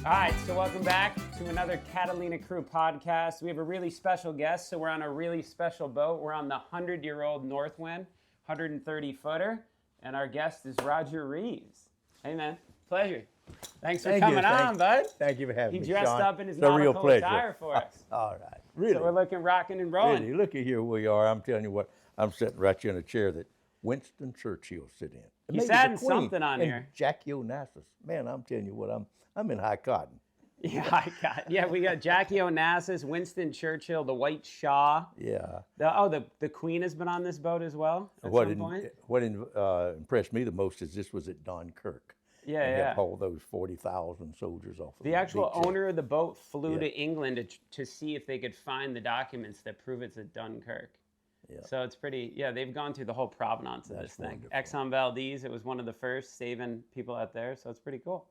All right, so welcome back to another Catalina Crew Podcast. We have a really special guest, so we're on a really special boat. We're on the 100-year-old Northwind, 130-footer, and our guest is Roger Reeves. Hey, man. Pleasure. Thanks for coming on, bud. Thank you for having me, He dressed Sean. up in his It's a real nautical pleasure. attire for us. All right. Really? So we're looking rocking and rolling. Really, look at here we are. I'm telling you what, I'm sitting right here in a chair that Winston Churchill sit in. He's Maybe the adding Queen something on and here. Jackie Onassis. Man, I'm telling you what, I'm in high cotton. Yeah, we got Jackie Onassis, Winston Churchill, the White Shaw. Yeah. The Queen has been on this boat as well at some point. What impressed me the most is this was at Dunkirk. Yeah. Hauled those 40,000 soldiers off of The actual beach owner of the boat flew Yeah. to England to see if they could find the documents that prove it's at Dunkirk. Yeah. So it's pretty, they've gone through the whole provenance of That's this thing. wonderful. Exxon Valdez, it was one of the first saving people out there, so it's pretty cool.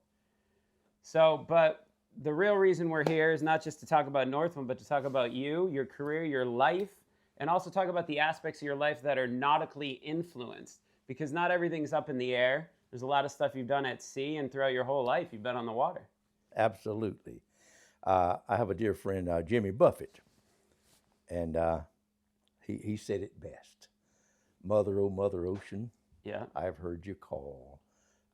So, but the real reason we're here is not just to talk about Northwind, but to talk about you, your career, your life, and also talk about the aspects of your life that are nautically influenced, because not everything's up in the air. There's a lot of stuff you've done at sea, and throughout your whole life, you've been on the water. Absolutely. I have a dear friend, Jimmy Buffett, and he said it best. Mother, oh mother ocean, Yeah. I've heard you call.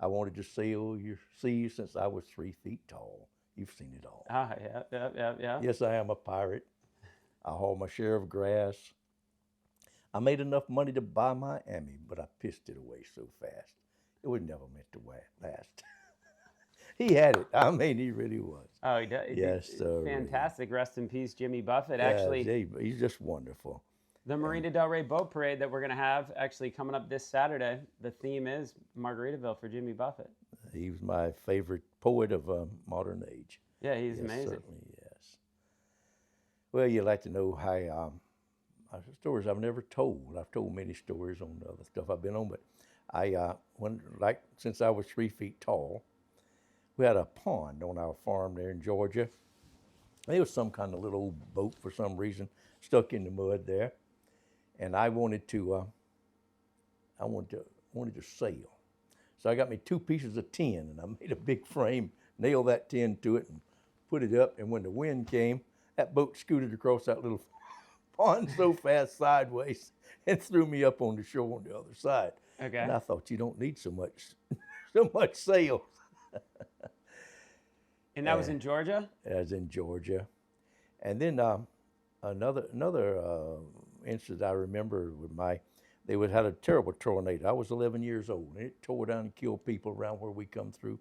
I wanted to sail your seas since I was 3 feet tall. You've seen it all. Yeah. Yes, I am a pirate. I haul my share of grass. I made enough money to buy Miami, but I pissed it away so fast. It was never meant to last. He had it. I mean, he really was. Oh, he does. Yes, sir. Fantastic. Rest in peace, Jimmy Buffett. Yeah, Actually, he's just wonderful. the Marina Del Rey Boat Parade that we're going to have actually coming up this Saturday, the theme is Margaritaville for Jimmy Buffett. He was my favorite poet of modern age. Yeah, he's Yes, amazing. Certainly, yes. Well, you'd like to know how stories I've never told. I've told many stories on the other stuff I've been on, but since I was 3 feet tall, we had a pond on our farm there in Georgia. There was some kind of little old boat for some reason stuck in the mud there, and I wanted to sail. So I got me 2 pieces of tin, and I made a big frame, nailed that tin to it, and put it up. And when the wind came, that boat scooted across that little pond so fast sideways and threw me up on the shore on the other side. Okay. And I thought, you don't need so much sail. And that was in Georgia? As in Georgia. And then another incident I remember with they had a terrible tornado. I was 11 years old, and it tore down and killed people around where we come through.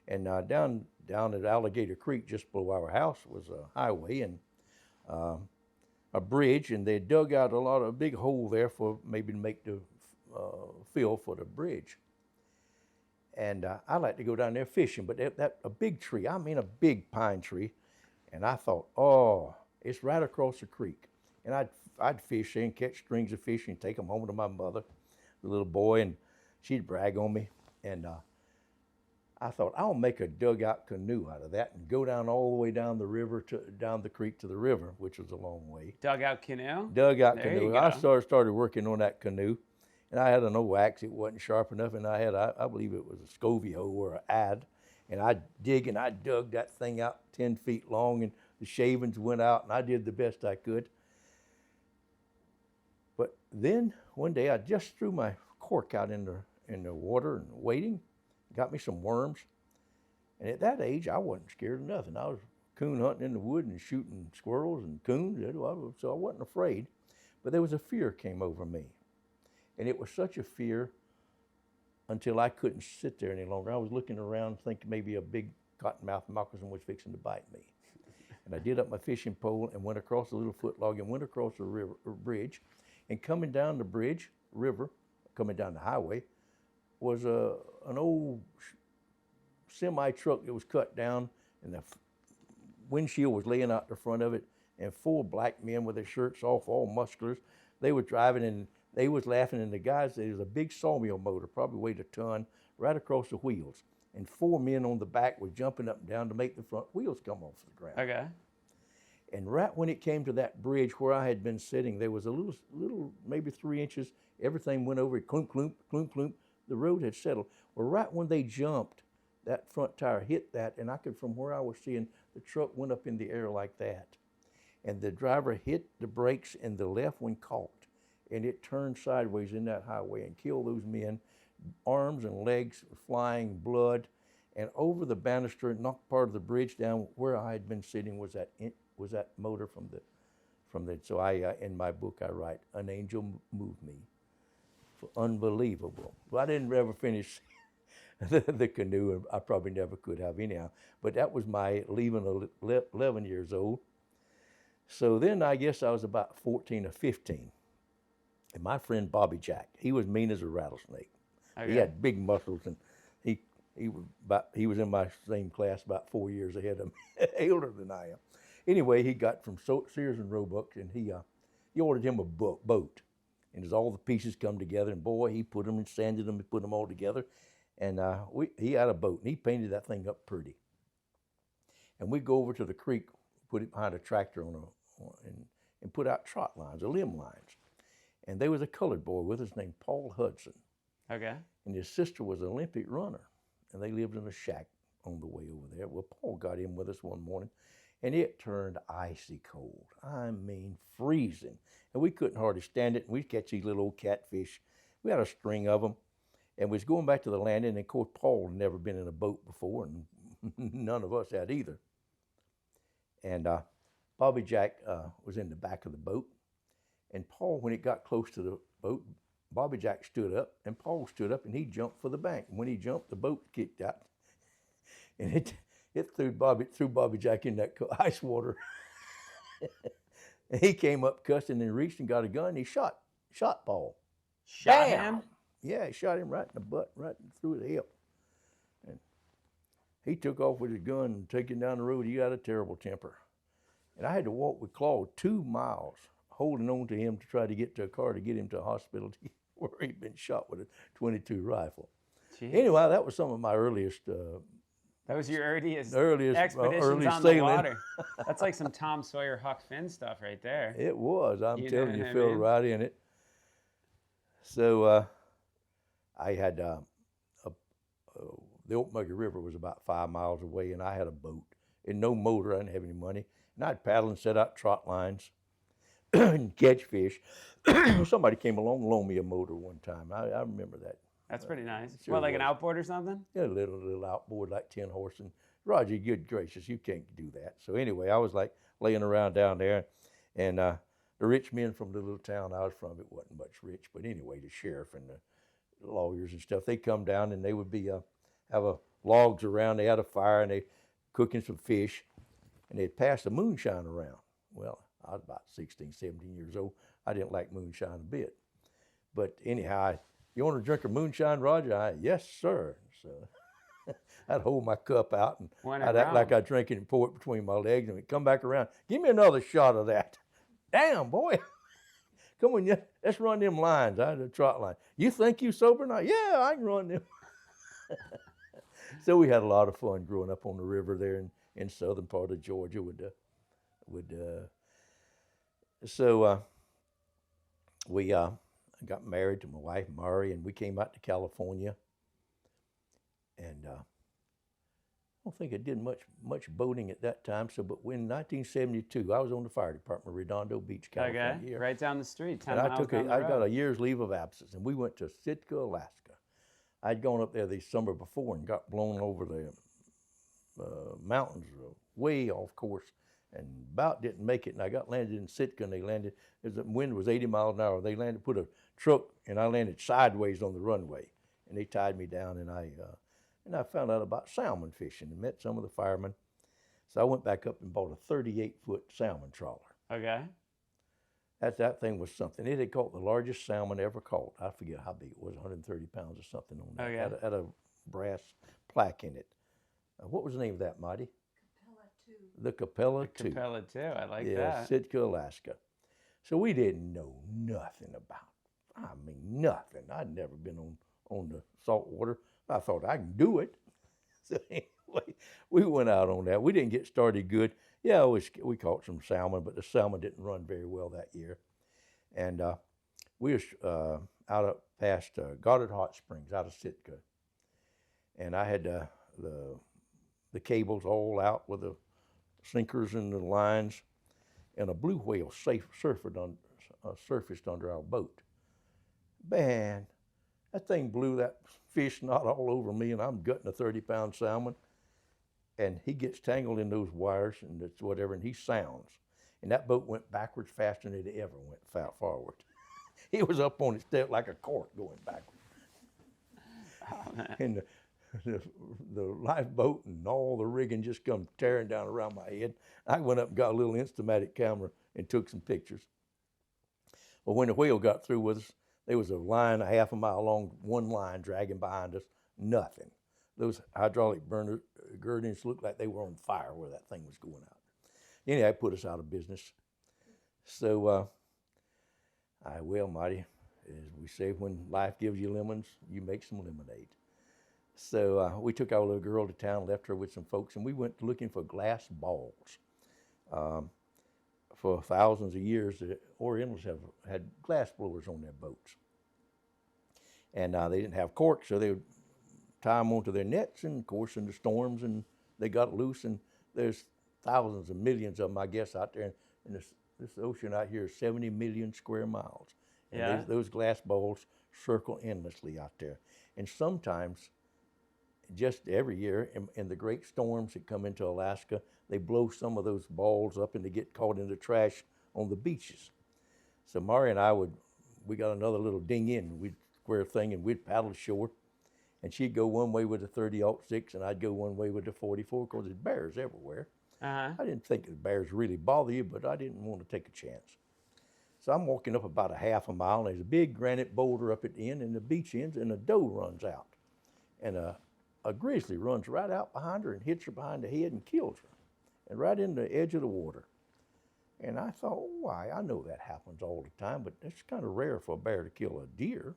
And down at Alligator Creek, just below our house, was a highway and a bridge, and they dug out a big hole there for maybe to make the fill for the bridge. And I like to go down there fishing, but a big tree, I mean a big pine tree, and I thought, oh, it's right across the creek. And I'd fish there and catch strings of fish and take them home to my mother, the little boy, and she'd brag on me. And I thought, I'll make a dugout canoe out of that and go down all the way down the river down the creek to the river, which was a long way. Dugout canoe? Dugout There you canoe. go. I started working on that canoe, and I had an old axe. It wasn't sharp enough, and I believe it was a Scovie hoe or an ad, and I dug that thing out 10 feet long, and the shavings went out, and I did the best I could. But then one day I just threw my cork out in the water and waiting, got me some worms, and at that age I wasn't scared of nothing. I was coon hunting in the wood and shooting squirrels and coons, so I wasn't afraid. But there was a fear came over me, and it was such a fear until I couldn't sit there any longer. I was looking around thinking maybe a big cottonmouth moccasin was fixing to bite me. And I did up my fishing pole and went across a little footlog and went across the river or bridge. And coming down the river, coming down the highway, was an old semi truck that was cut down, and the windshield was laying out the front of it, and 4 black men with their shirts off, all musculars. They were driving, and they was laughing, and the guys, there was a big sawmill motor, probably weighed a ton, right across the wheels. And 4 men on the back were jumping up and down to make the front wheels come off the ground. Okay. And right when it came to that bridge where I had been sitting, there was a little, maybe 3 inches, everything went over, clunk, clunk, clunk, clunk. The road had settled. Well, right when they jumped, that front tire hit that, and I could, from where I was seeing, the truck went up in the air like that. And the driver hit the brakes and the left one caught. And it turned sideways in that highway and killed those men, arms and legs flying, blood. And over the banister, knocked part of the bridge down where I had been sitting was that motor from the, so I, in my book I write, an angel moved me. Unbelievable. Well, I didn't ever finish the canoe, and I probably never could have anyhow. But that was my leaving 11 years old. So then I guess I was about 14 or 15. And my friend Bobby Jack, he was mean as a rattlesnake. Okay. He had big muscles, and he was in my same class, about 4 years ahead of me, older than I am. Anyway, he got from Sears and Roebuck, and he ordered him a boat. And as all the pieces come together, and boy, he put them and sanded them and put them all together. And he had a boat, and he painted that thing up pretty. And we go over to the creek, put it behind a tractor and put out trot lines, or limb lines. And there was a colored boy with us named Paul Hudson. Okay. And his sister was an Olympic runner, and they lived in a shack on the way over there. Well, Paul got in with us one morning, and it turned icy cold. I mean, freezing. And we couldn't hardly stand it. And we'd catch these little old catfish. We had a string of them, and we was going back to the landing. And of course, Paul had never been in a boat before, and none of us had either. And Bobby Jack was in the back of the boat. And Paul, when it got close to the boat, Bobby Jack stood up, and Paul stood up, and he jumped for the bank. And when he jumped, the boat kicked out, and it threw Bobby Jack in that ice water. And he came up cussing and reached and got a gun. And he shot Paul. Shot him? Yeah, he shot him right in the butt, right through the hip. And he took off with his gun and taking down the road. He got a terrible temper. And I had to walk with Claude 2 miles, holding on to him to try to get to a car to get him to a hospital where he'd been shot with a .22 rifle. Jeez. Anyway, that was some of my earliest. That was your earliest expeditions on sailing. The water. That's like some Tom Sawyer, Huck Finn stuff right there. It was. I'm telling you, fell right in it. So I had the Oakmuggy River was about 5 miles away, and I had a boat and no motor. I didn't have any money, and I'd paddle and set out trot lines and catch fish. Somebody came along and loaned me a motor one time. I remember that. That's pretty nice. Sure What, like was. an outboard or something? Yeah, a little outboard, like 10 horse. And Roger, good gracious, you can't do that. So anyway, I was like laying around down there, and the rich men from the little town I was from, it wasn't much rich, but anyway, the sheriff and the lawyers and stuff, they come down and they would be have logs around. They had a fire and they cooking some fish, and they'd pass the moonshine around. Well, I was about 16, 17 years old. I didn't like moonshine a bit, but anyhow, you want to drink a moonshine, Roger? Yes, sir. So I'd hold my cup out, and I'd act like I drank it and pour it between my legs, and we'd come back around. Give me another shot of that. Damn, boy. Come on, let's run them lines. I had a trot line. You think you sober now? Yeah, I can run them. So we had a lot of fun growing up on the river there in southern part of Georgia. We got married to my wife, Murray, and we came out to California. And I don't think I did much boating at that time. So, but in 1972, I was on the fire department, Redondo Beach, California. Okay, right down the street, 10 and miles down the road. I got a year's leave of absence, and we went to Sitka, Alaska. I'd gone up there the summer before and got blown over the mountains way off course, and about didn't make it. And I got landed in Sitka, and they landed. The wind was 80 miles an hour. They landed, put a truck, and I landed sideways on the runway, and they tied me down, and I found out about salmon fishing and met some of the firemen. So I went back up and bought a 38-foot salmon trawler. Okay. That thing was something. It had caught the largest salmon ever caught. I forget how big it was, 130 pounds or something on that. Okay. Had a brass plaque in it. What was the name of that, Mighty? The Capella II. Capella II, I like that. Yeah, Sitka, Alaska. So we didn't know nothing nothing. I'd never been on the salt water. I thought I can do it. So anyway, we went out on that. We didn't get started good. Yeah, we caught some salmon, but the salmon didn't run very well that year. And we was out past Goddard Hot Springs out of Sitka. And I had the cables all out with the sinkers and the lines, and a blue whale surfaced under our boat. Man, that thing blew that fish knot all over me, and I'm gutting a 30-pound salmon, and he gets tangled in those wires and it's whatever, and he sounds. And that boat went backwards faster than it ever went forward. It was up on its tail like a cork going backwards. Oh, and the lifeboat and all the rigging just come tearing down around my head. I went up and got a little Instamatic camera and took some pictures. Well, when the whale got through with us, there was a line a half a mile long, one line dragging behind us, nothing. Those hydraulic burner girdings looked like they were on fire where that thing was going out. Anyway, it put us out of business. So, well, Marty, as we say, when life gives you lemons, you make some lemonade. So we took our little girl to town, left her with some folks, and we went looking for glass balls. For thousands of years, the Orientals have had glass blowers on their boats. And they didn't have corks, so they would tie them onto their nets, and of course in the storms, and they got loose, and there's thousands and millions of them, I guess, out there. And this ocean out here is 70 million square miles. And yeah. those glass balls circle endlessly out there. And sometimes, just every year, in the great storms that come into Alaska, they blow some of those balls up and they get caught in the trash on the beaches. So Mari and I we got another little dinghy, and we'd square thing, and we'd paddle ashore. And she'd go one way with the 30-06, and I'd go one way with the 44, because there's bears everywhere. Uh-huh. I didn't think the bears really bother you, but I didn't want to take a chance. So I'm walking up about a half a mile, and there's a big granite boulder up at the end, and the beach ends, and a doe runs out. And a grizzly runs right out behind her and hits her behind the head and kills her, and right in the edge of the water. And I thought, why, I know that happens all the time, but it's kind of rare for a bear to kill a deer.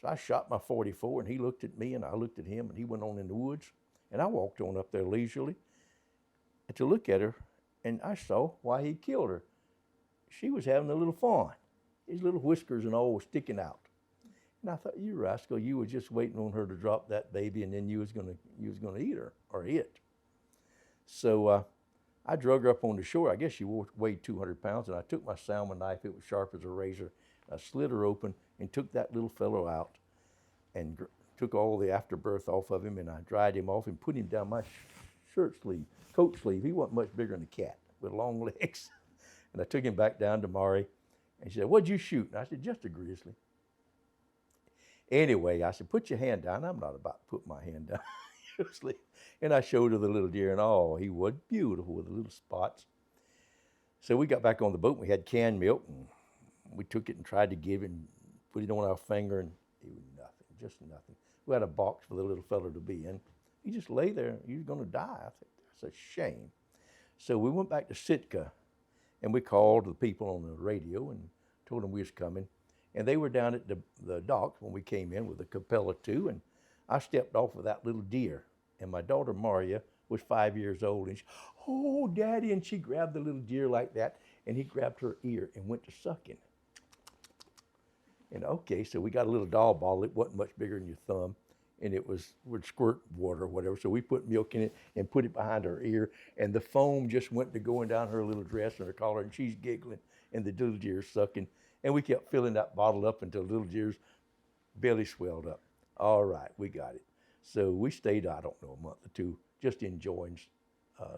So I shot my 44, and he looked at me, and I looked at him, and he went on in the woods. And I walked on up there leisurely to look at her, and I saw why he killed her. She was having a little fawn. His little whiskers and all was sticking out. And I thought, you rascal, you were just waiting on her to drop that baby, and then you was gonna eat her, or it. So I drug her up on the shore. I guess she weighed 200 pounds, and I took my salmon knife. It was sharp as a razor. I slit her open and took that little fellow out, and took all the afterbirth off of him, and I dried him off and put him down my coat sleeve. He wasn't much bigger than a cat with long legs. And I took him back down to Mari, and she said, "What'd you shoot?" And I said, "Just a grizzly." Anyway, I said, "Put your hand down." I'm not about to put my hand down usually. And I showed her the little deer, and oh, he was beautiful with the little spots. So we got back on the boat, and we had canned milk, and we took it and tried to give it and put it on our finger, and it was nothing, just nothing. We had a box for the little fellow to be in. He just lay there. He was going to die. I think that's a shame. So we went back to Sitka, and we called the people on the radio and told them we was coming. And they were down at the dock when we came in with the Capella 2, and I stepped off with that little deer. And my daughter Maria was 5 years old, and she, "Oh, Daddy," and she grabbed the little deer like that, and he grabbed her ear and went to sucking. And okay, so we got a little doll bottle. It wasn't much bigger than your thumb, and would squirt water or whatever. So we put milk in it and put it behind her ear, and the foam just went to going down her little dress and her collar, and she's giggling, and the little deer's sucking. And we kept filling that bottle up until the little deer's belly swelled up. All right, we got it. So we stayed, I don't know, a month or two, just enjoying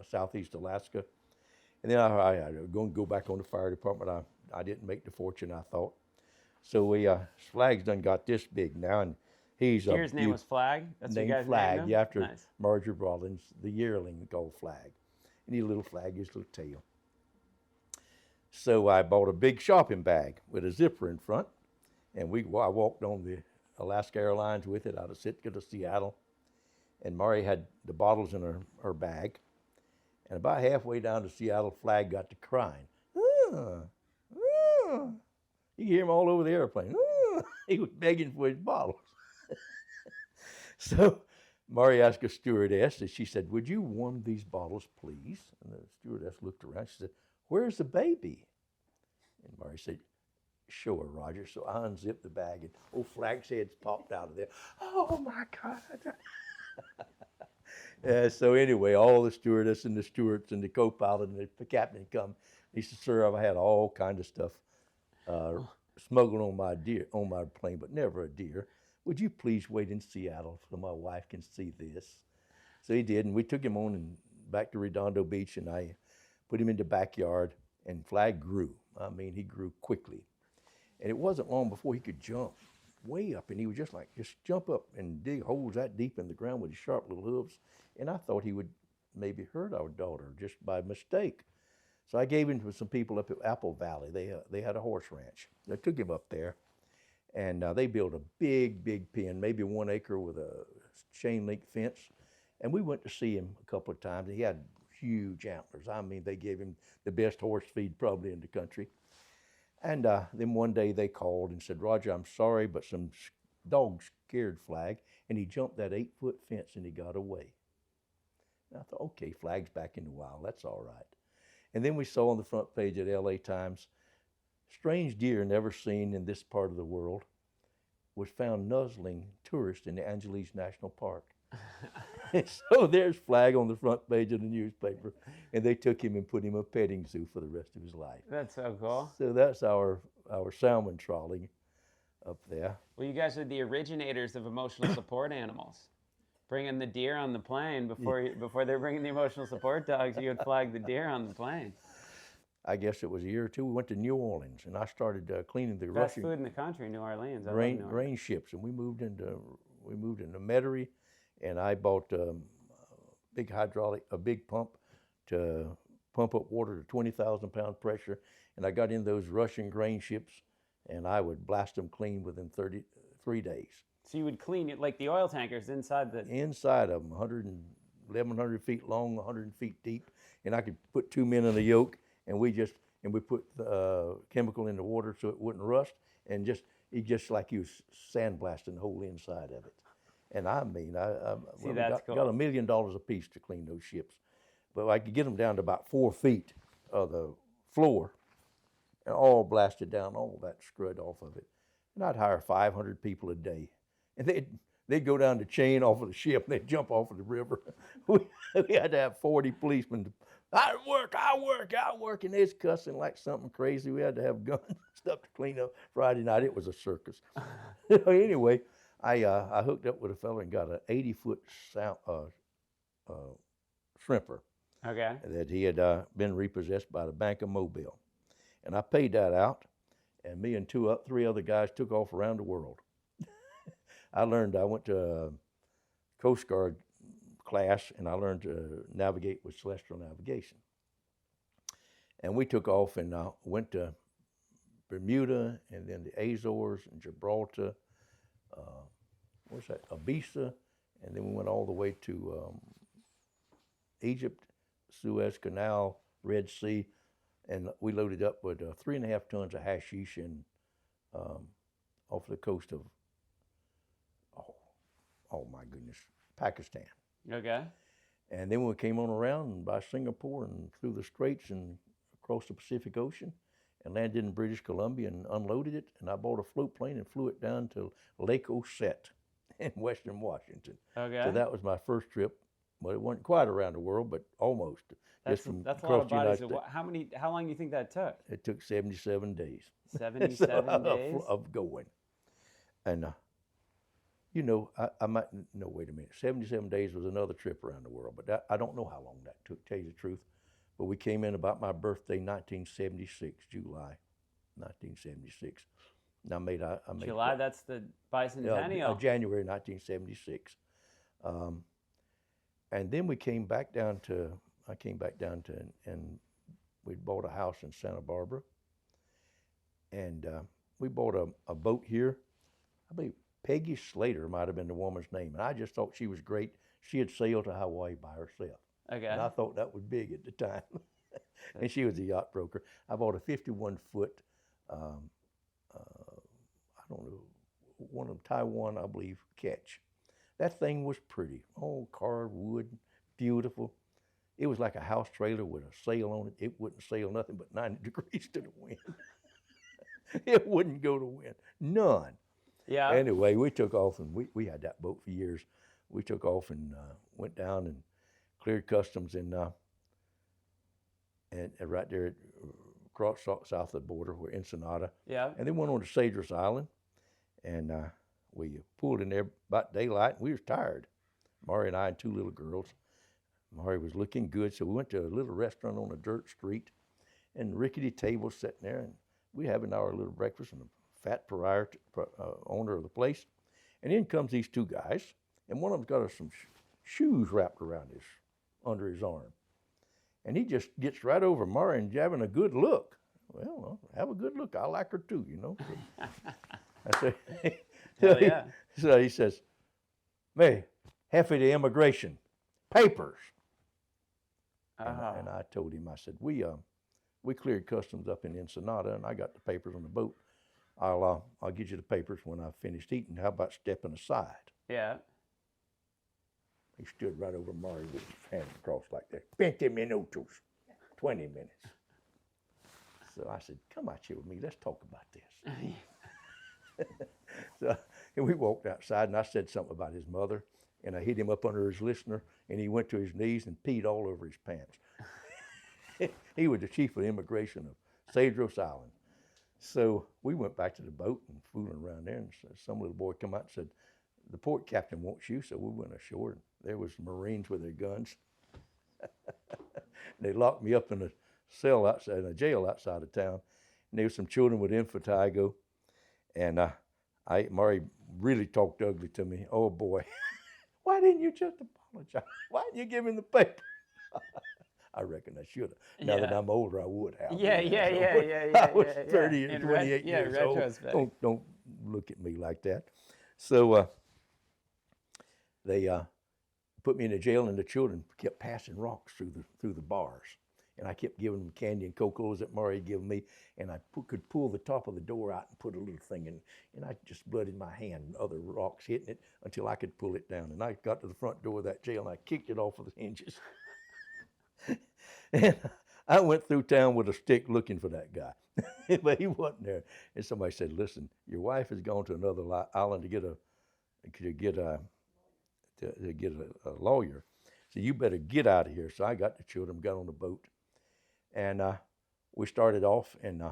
Southeast Alaska. And then I was going to go back on the fire department. I didn't make the fortune I thought. So Flag's done got this big now, and he's Deer's name was Flag? That's what you guys Flag, named him? yeah, after Nice. Roger Reeves, the yearling called Flag. And his little flag, his little tail. So I bought a big shopping bag with a zipper in front, and I walked on the Alaska Airlines with it out of Sitka to Seattle. And Mari had the bottles in her bag. And about halfway down to Seattle, Flag got to crying. "Ah, ah." You hear him all over the airplane. "Ah." He was begging for his bottles. So Mari asked a stewardess, and she said, "Would you warm these bottles, please?" And the stewardess looked around. She said, "Where's the baby?" And Mari said, "Sure, Roger." So I unzipped the bag, and old Flag's head popped out of there. "Oh, my God." So anyway, all the stewardess and the stewards and the co-pilot and the captain come. He said, "Sir, I've had all kind of stuff smuggled on my plane, but never a deer. Would you please wait in Seattle so my wife can see this?" So he did, and we took him on and back to Redondo Beach, and I put him in the backyard, and Flag grew. I mean, he grew quickly. And it wasn't long before he could jump way up, and he would just jump up and dig holes that deep in the ground with his sharp little hooves. And I thought he would maybe hurt our daughter just by mistake. So I gave him to some people up at Apple Valley. They had a horse ranch. I took him up there, and they built a big pen, maybe 1 acre with a chain link fence. And we went to see him a couple of times. He had huge antlers. I mean, they gave him the best horse feed probably in the country. And then one day they called and said, "Roger, I'm sorry, but some dogs scared Flag, and he jumped that 8-foot fence and he got away." And I thought, okay, Flag's back in the wild. That's all right. And then we saw on the front page at LA Times, "Strange deer never seen in this part of the world was found nuzzling tourists in the Angeles National Park." So there's Flag on the front page of the newspaper, and they took him and put him in a petting zoo for the rest of his life. That's so cool. So that's our salmon trawling up there. Well, you guys are the originators of emotional support animals. Bringing the deer on the plane before they're bringing the emotional support dogs, you would flag the deer on the plane. I guess it was a year or two. We went to New Orleans, and I started cleaning the Best Russian food in the country, New Orleans. I love New Orleans. grain ships, and we moved into Metairie, and I bought a big pump to pump up water to 20,000 pound pressure, and I got in those Russian grain ships, and I would blast them clean within 3 days. So you would clean it like the oil tankers inside the... Inside of them, 1,100 feet long, 100 feet deep, and I could put 2 men in a yoke, and we put chemical in the water so it wouldn't rust, and just like you was sandblasting the whole inside of it. And I mean, See, that's cool. got $1 million a piece to clean those ships, but I could get them down to about 4 feet of the floor, and all blasted down, all that scrud off of it. And I'd hire 500 people a day, and they'd go down the chain off of the ship, and they'd jump off of the river. We had to have 40 policemen. I work, and they's cussing like something crazy. We had to have guns and stuff to clean up. Friday night, it was a circus. Anyway, I hooked up with a fella and got an 80-foot shrimper. Okay. That he had been repossessed by the Bank of Mobile. And I paid that out, and me and 3 other guys took off around the world. I went to a Coast Guard class, and I learned to navigate with celestial navigation. And we took off and went to Bermuda, and then the Azores and Gibraltar, Ibiza, and then we went all the way to Egypt, Suez Canal, Red Sea, and we loaded up with 3.5 tons of hashish and off the coast of, oh my goodness, Pakistan. Okay. And then we came on around by Singapore and through the Straits and across the Pacific Ocean and landed in British Columbia and unloaded it. And I bought a float plane and flew it down to Lake Osset in western Washington. Okay. So that was my first trip. Well, it wasn't quite around the world, but almost. That's a lot of bodies. How long do you think that took? It took 77 days. 77 days? Of going. And, you know, I might, no, wait a minute. 77 days was another trip around the world, but I don't know how long that took, to tell you the truth. But we came in about my birthday, 1976, July 1976. And I made July, that's the bicentennial. January 1976. And then I came back down to, and we bought a house in Santa Barbara. And we bought a boat here. I believe Peggy Slater might have been the woman's name. And I just thought she was great. She had sailed to Hawaii by herself. Okay. And I thought that was big at the time. And she was a yacht broker. I bought a 51-foot, I don't know, one of them, Taiwan, I believe, ketch. That thing was pretty. Oh, carved wood, beautiful. It was like a house trailer with a sail on it. It wouldn't sail nothing but 90 degrees to the wind. It wouldn't go to wind, none. Yeah. Anyway, we took off, and we had that boat for years. We took off and went down and cleared customs and right there across south of the border, we're Ensenada. Yeah. And then went on to Cedros Island, and we pulled in there about daylight, and we was tired. Mari and I and two little girls. Mari was looking good, so we went to a little restaurant on a dirt street, and rickety table sitting there, and we having our little breakfast, and the fat owner of the place. And in comes these two guys, and one of them's got some shoes wrapped around under his arm. And he just gets right over Mari and having a good look. Well, have a good look. I like her too, you know. I said, Hell yeah. So he says, "May, Jefe de Immigration, papers." And I told him, I said, we cleared customs up in Ensenada, and I got the papers on the boat. I'll get you the papers when I've finished eating. How about stepping aside? Yeah. He stood right over Mari with his hands crossed like that. 20 minutos, 20 minutes. So I said, "Come out here with me. Let's talk about this." So and we walked outside, and I said something about his mother, and I hit him up under his listener, and he went to his knees and peed all over his pants. He was the chief of immigration of Cedros Island. So we went back to the boat and fooling around there, and some little boy come out and said, "The port captain wants you." So we went ashore, and there was Marines with their guns. They locked me up in a cell outside, in a jail outside of town. And there was some children with impetigo, and Mari really talked ugly to me. Oh boy, why didn't you just apologize? Why didn't you give him the paper? I reckon I should have. Now that I'm older, I would have. Yeah. I was 30 and 28 years old. Don't look at me like that. So they put me in the jail, and the children kept passing rocks through the bars. And I kept giving them candy and Cocos that Mari had given me, and I could pull the top of the door out and put a little thing in, and I just blooded my hand and other rocks hitting it until I could pull it down. And I got to the front door of that jail, and I kicked it off of the hinges. And I went through town with a stick looking for that guy, but he wasn't there. And somebody said, "Listen, your wife has gone to another island to get a lawyer, so you better get out of here." So I got the children, got on the boat, and we started off, and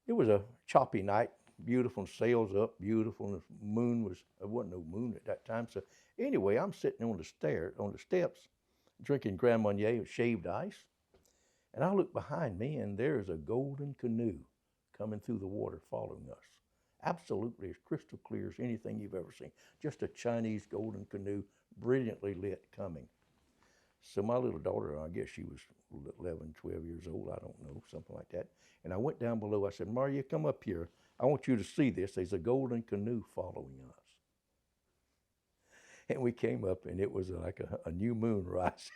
it was a choppy night, beautiful, sails up, beautiful, and the moon there wasn't no moon at that time. So anyway, I'm sitting on the steps, drinking Grand Marnier with shaved ice, and I look behind me, and there's a golden canoe coming through the water following us. Absolutely as crystal clear as anything you've ever seen. Just a Chinese golden canoe, brilliantly lit, coming. So my little daughter, I guess she was 11, 12 years old, I don't know, something like that. And I went down below. I said, "Maria, come up here. I want you to see this. There's a golden canoe following us." And we came up, and it was like a new moon rising.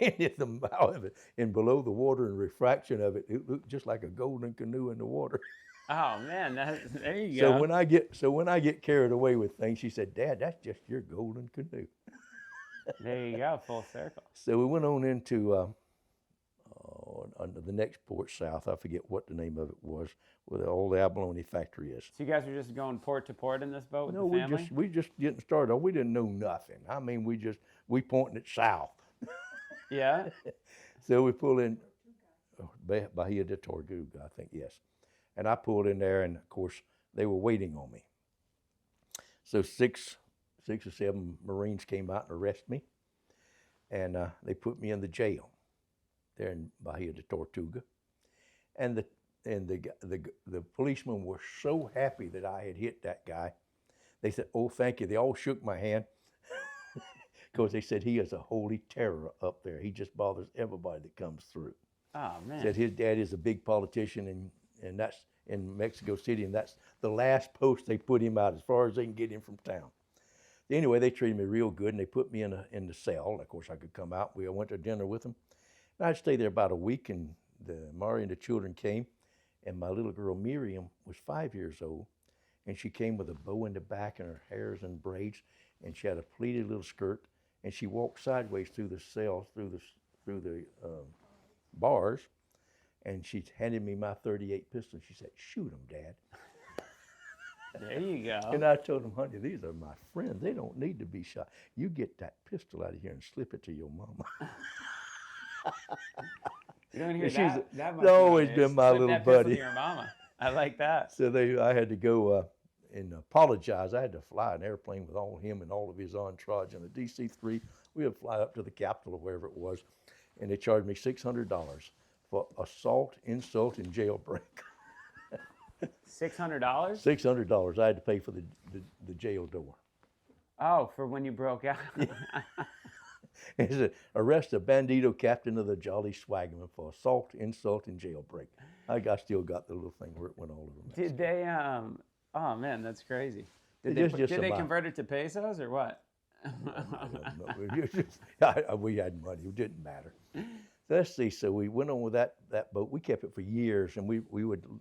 And at the bow of it, and below the water and refraction of it, it looked just like a golden canoe in the water. Oh man, there you go. So when I get carried away with things, she said, "Dad, that's just your golden canoe." There you go, full circle. So we went on into the next port south. I forget what the name of it was, where the old abalone factory is. So you guys were just going port to port in this boat with No, the family? we just getting started. We didn't know nothing. I mean, we pointing it south. Yeah. So we pull in Bahia de Tortuga, I think, yes. And I pulled in there, and of course they were waiting on me. So six or seven Marines came out and arrested me, and they put me in the jail there in Bahia de Tortuga. And the policemen were so happy that I had hit that guy. They said, "Oh, thank you." They all shook my hand, because they said he is a holy terror up there. He just bothers everybody that comes through. Oh man. Said his dad is a big politician, and that's in Mexico City, and that's the last post they put him out, as far as they can get him from town. Anyway, they treated me real good, and they put me in the cell. Of course, I could come out. I went to dinner with them. And I'd stay there about a week, and Mari and the children came, and my little girl Miriam was 5 years old, and she came with a bow in the back, and her hair's in braids, and she had a pleated little skirt, and she walked sideways through the cell, through the bars, and she handed me my .38 pistol. She said, "Shoot him, Dad." There you go. And I told him, honey, these are my friends. They don't need to be shot. You get that pistol out of here and slip it to your mama. You don't hear She's that much. always nowadays. been my Slip little that pistol buddy. to your mama. I like that. So I had to go and apologize. I had to fly an airplane with all him and all of his entourage in a DC-3. We would fly up to the capital or wherever it was, and they charged me $600 for assault, insult, and jailbreak. $600? $600 I had to pay for the jail door. Oh, for when you broke out. It said, arrest a bandito captain of the Jolly Swagman for assault, insult, and jailbreak. I still got the little thing where it went all over me. Did they? Oh man, that's crazy. Did Just they about. convert it to pesos or what? We had money. It didn't matter. Let's see. So we went on with that boat. We kept it for years, and we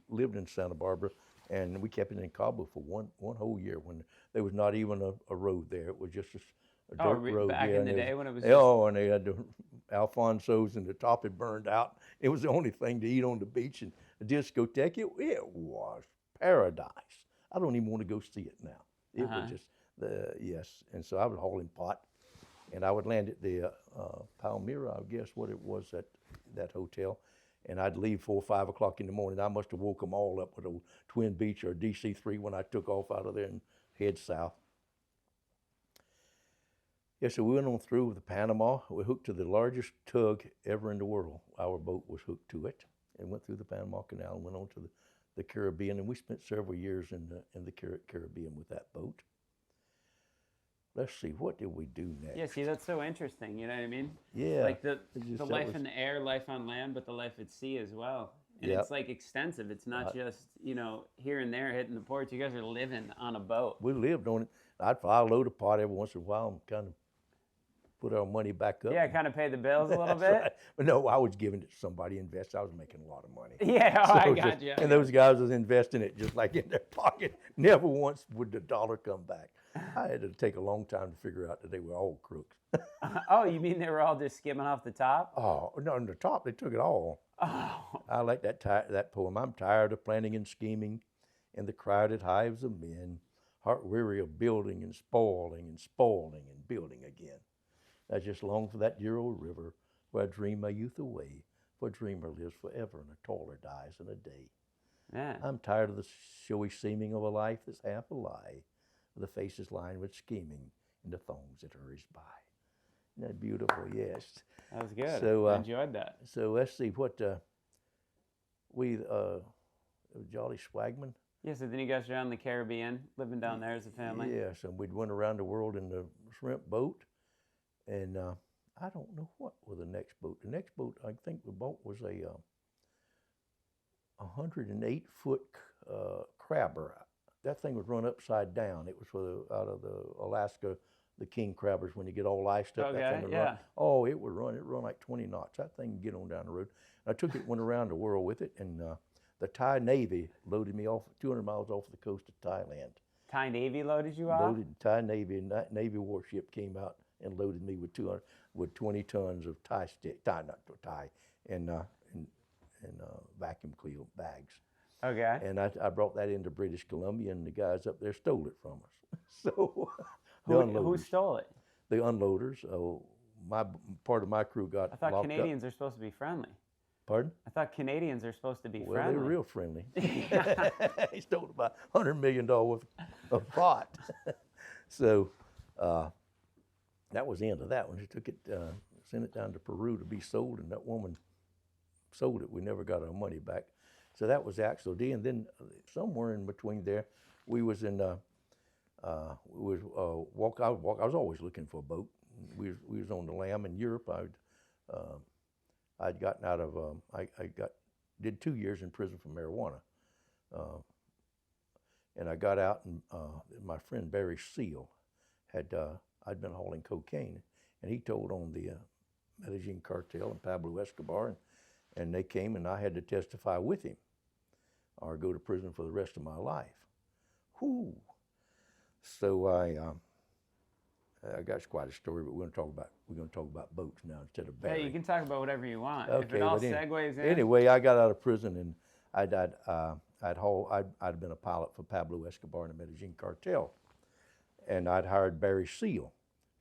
lived in Santa Barbara, and we kept it in Cabo for one whole year when there was not even a road there. It was just a dirt road. Back in the day when it was. And they had the Alfonsos, and the top had burned out. It was the only thing to eat on the beach, and a discotheque. It was paradise. I don't even want to go see it now. It was just yes. And so I would haul in pot, and I would land at the Palmyra, I guess what it was, that hotel, and I'd leave 4 or 5 o'clock in the morning. I must have woke them all up with a Twin Beach or DC-3 when I took off out of there and head south. Yeah, so we went on through the Panama. We hooked to the largest tug ever in the world. Our boat was hooked to it, and went through the Panama Canal and went on to the Caribbean, and we spent several years in the Caribbean with that boat. Let's see, what did we do next? Yeah, see, that's so interesting. You know what I mean? Yeah. Like the life in the air, life on land, but the life at sea as well. And it's like extensive. It's not just, here and there hitting the ports. You guys are living on a boat. We lived on it. I'd load a pot every once in a while and kind of put our money back up. Yeah, kind of pay the bills a little bit. Right. But no, I was giving it to somebody to invest. I was making a lot of money. Yeah, I got you. And those guys was investing it just like in their pocket. Never once would the dollar come back. I had to take a long time to figure out that they were all crooks. Oh, you mean they were all just skimming off the top? Oh, no, on the top, they took it all. Oh. I like that poem. I'm tired of planning and scheming in the crowded hives of men, heart weary of building and spoiling and building again. I just long for that dear old river where I dream my youth away, for a dreamer lives forever and a toiler dies in a day. Yeah. I'm tired of the showy seeming of a life that's half a lie, the faces lined with scheming and the thongs that hurries by. Isn't that beautiful? Yes. That was good. So, I enjoyed that. So let's see what Jolly Swagman. Yeah, so then you guys are down in the Caribbean, living down there as a family. Yes, and we'd went around the world in the shrimp boat, and I don't know what was the next boat. The next boat I think we bought was a 108-foot crabber. That thing was run upside down. It was out of the Alaska, the king crabbers, when you get all iced up. Okay, that thing would yeah. run. Oh, it would run. It run like 20 knots. That thing would get on down the road. I took it, went around the world with it, and the Thai Navy loaded me off 200 miles off the coast of Thailand. Thai Navy loaded you off? Loaded Thai Navy, and that Navy warship came out and loaded me with 20 tons of and vacuum clean bags. Okay. And I brought that into British Columbia, and the guys up there stole it from us. So Who stole it? The unloaders. Part of my crew got I thought locked Canadians up. are supposed to be friendly. Pardon? I thought Canadians are supposed to be Well, friendly. they were real friendly. He stole about $100 million worth of pot. So that was the end of that one. He took it, sent it down to Peru to be sold, and that woman sold it. We never got our money back. So that was the actual deal. And then somewhere in between there, we was in, I was always looking for a boat. We was on the lam in Europe. I'd gotten out of, did 2 years in prison for marijuana. And I got out, and my friend Barry Seal I'd been hauling cocaine, and he told on the Medellin cartel and Pablo Escobar, and they came, and I had to testify with him or go to prison for the rest of my life. Whew. So I got quite a story, but we're going to talk about boats now instead of Barry. Hey, you can talk about whatever you want. Okay, if it all but segues in. Anyway, I got out of prison, and I'd been a pilot for Pablo Escobar and the Medellin cartel, and I'd hired Barry Seal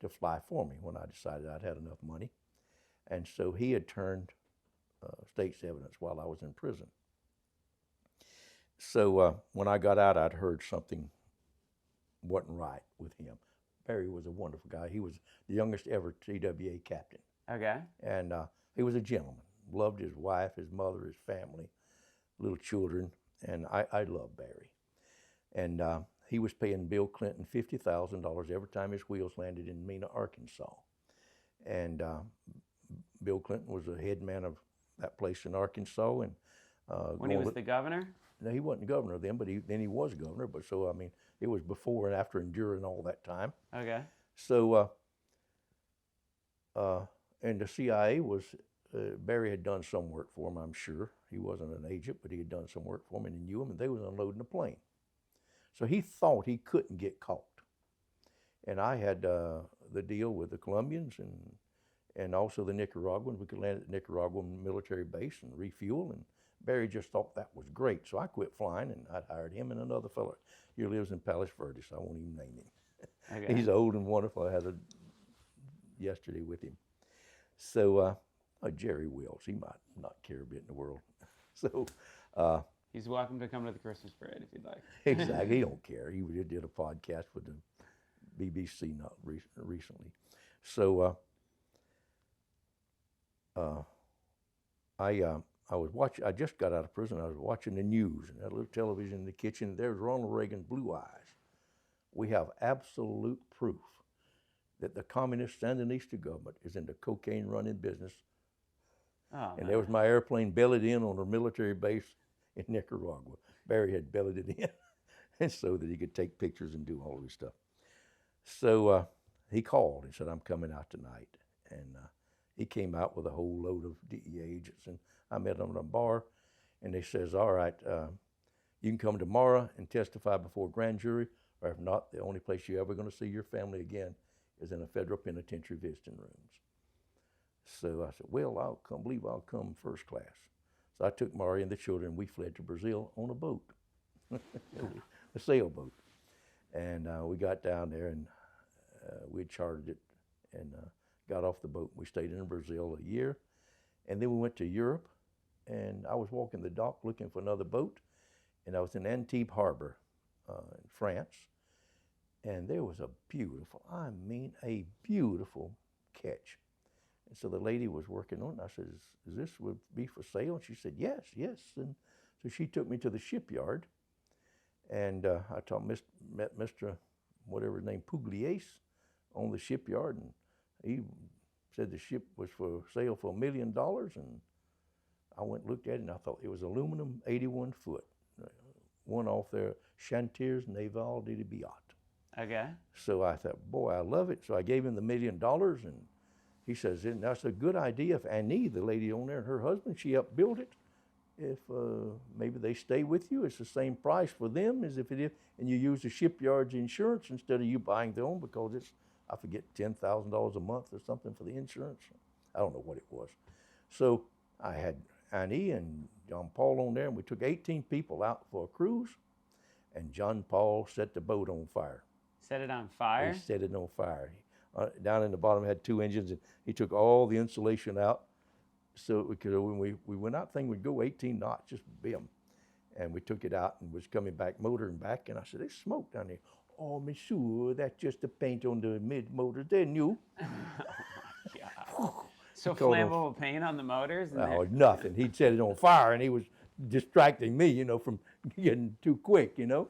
to fly for me when I decided I'd had enough money, and so he had turned state's evidence while I was in prison. So when I got out, I'd heard something wasn't right with him. Barry was a wonderful guy. He was the youngest ever TWA captain. Okay. And he was a gentleman. Loved his wife, his mother, his family, little children, and I loved Barry. And he was paying Bill Clinton $50,000 every time his wheels landed in Mena, Arkansas. And Bill Clinton was the head man of that place in Arkansas. And when he was the governor? No, he wasn't governor then, but then he was governor. But so, I mean, it was before and after and during all that time. Okay. So, and the CIA was, Barry had done some work for him, I'm sure. He wasn't an agent, but he had done some work for him, and he knew him, and they was unloading the plane. So he thought he couldn't get caught. And I had the deal with the Colombians and also the Nicaraguans. We could land at the Nicaraguan military base and refuel, and Barry just thought that was great. So I quit flying, and I hired him and another fellow. He lives in Palos Verdes. I won't even name him. Okay. He's old and wonderful. I had a yesterday with him. So Jerry Wills, he might not care a bit in the world. So he's welcome to come to the Christmas parade if you'd like. exactly, he don't care. He did a podcast with the BBC not recently. So I was watching. I just got out of prison. I was watching the news and had a little television in the kitchen. There's Ronald Reagan, blue eyes. We have absolute proof that the communist Sandinista government is in the cocaine running business. Oh, and there was my airplane bellied in on a military base in Nicaragua. Barry had bellied it in, and so that he could take pictures and do all this stuff. So he called and said, "I'm coming out tonight." And he came out with a whole load of DEA agents, and I met them in a bar, and they says, "All right, you can come tomorrow and testify before a grand jury, or if not, the only place you're ever going to see your family again is in a federal penitentiary visiting rooms." So I said, "Well, I'll come first class." So I took Mari and the children, we fled to Brazil on a boat, a sailboat. And we got down there, and we had chartered it and got off the boat. We stayed in Brazil a year, and then we went to Europe, and I was walking the dock looking for another boat, and I was in Antibes Harbor in France, and there was a beautiful catch. And so the lady was working on it, and I said, is this would be for sale? And she said, yes. And so she took me to the shipyard, and I met Mr. whatever his name, Pugliese, on the shipyard, and he said the ship was for sale for $1 million, and I went and looked at it, and I thought it was aluminum, 81 foot, one off there, Chantiers Naval de Biot. Okay. So I thought, boy, I love it. So I gave him the $1 million, and he says, and that's a good idea if Annie, the lady on there, and her husband, she upbuilt it. If maybe they stay with you, it's the same price for them as if it is, and you use the shipyard's insurance instead of you buying their own, because it's, I forget, $10,000 a month or something for the insurance. I don't know what it was. So I had Annie and John Paul on there, and we took 18 people out for a cruise, and John Paul set the boat on fire. Set it on fire? He set it on fire. Down in the bottom, it had 2 engines, and he took all the insulation out. So because when we went out, thing would go 18 knots, just bim. And we took it out and was coming back, motoring back, and I said, "There's smoke down there." "Oh, monsieur, that's just the paint on the mid-motor. They're new." Oh my God. So flammable paint on the motors? Oh, nothing. He'd set it on fire, and he was distracting me, from getting too quick, So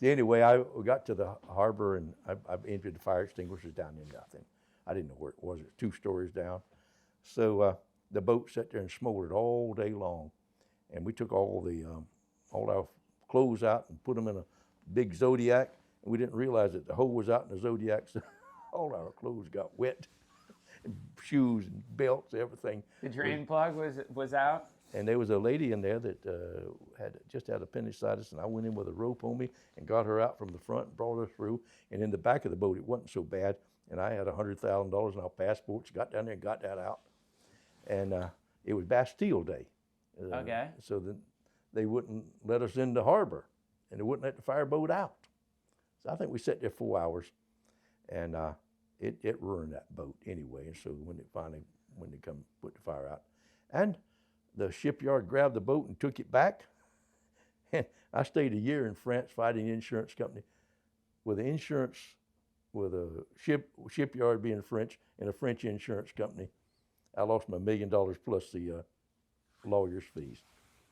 anyway, we got to the harbor, and I entered the fire extinguishers down there, nothing. I didn't know where it was. It was 2 stories down. So the boat sat there and smoldered all day long. And we took all our clothes out and put them in a big Zodiac. And we didn't realize that the hole was out in the Zodiac, so all our clothes got wet. And shoes and belts, everything. The drain plug was out? And there was a lady in there that just had appendicitis, and I went in with a rope on me and got her out from the front and brought her through. And in the back of the boat, it wasn't so bad. And I had $100,000 in our passports, got down there and got that out. And it was Bastille Day. Okay. So they wouldn't let us in the harbor, and they wouldn't let the fireboat out. So I think we sat there 4 hours, and it ruined that boat anyway. And so when they come put the fire out, and the shipyard grabbed the boat and took it back, and I stayed a year in France fighting an insurance company with a shipyard being French and a French insurance company. I lost my $1 million plus the lawyer's fees.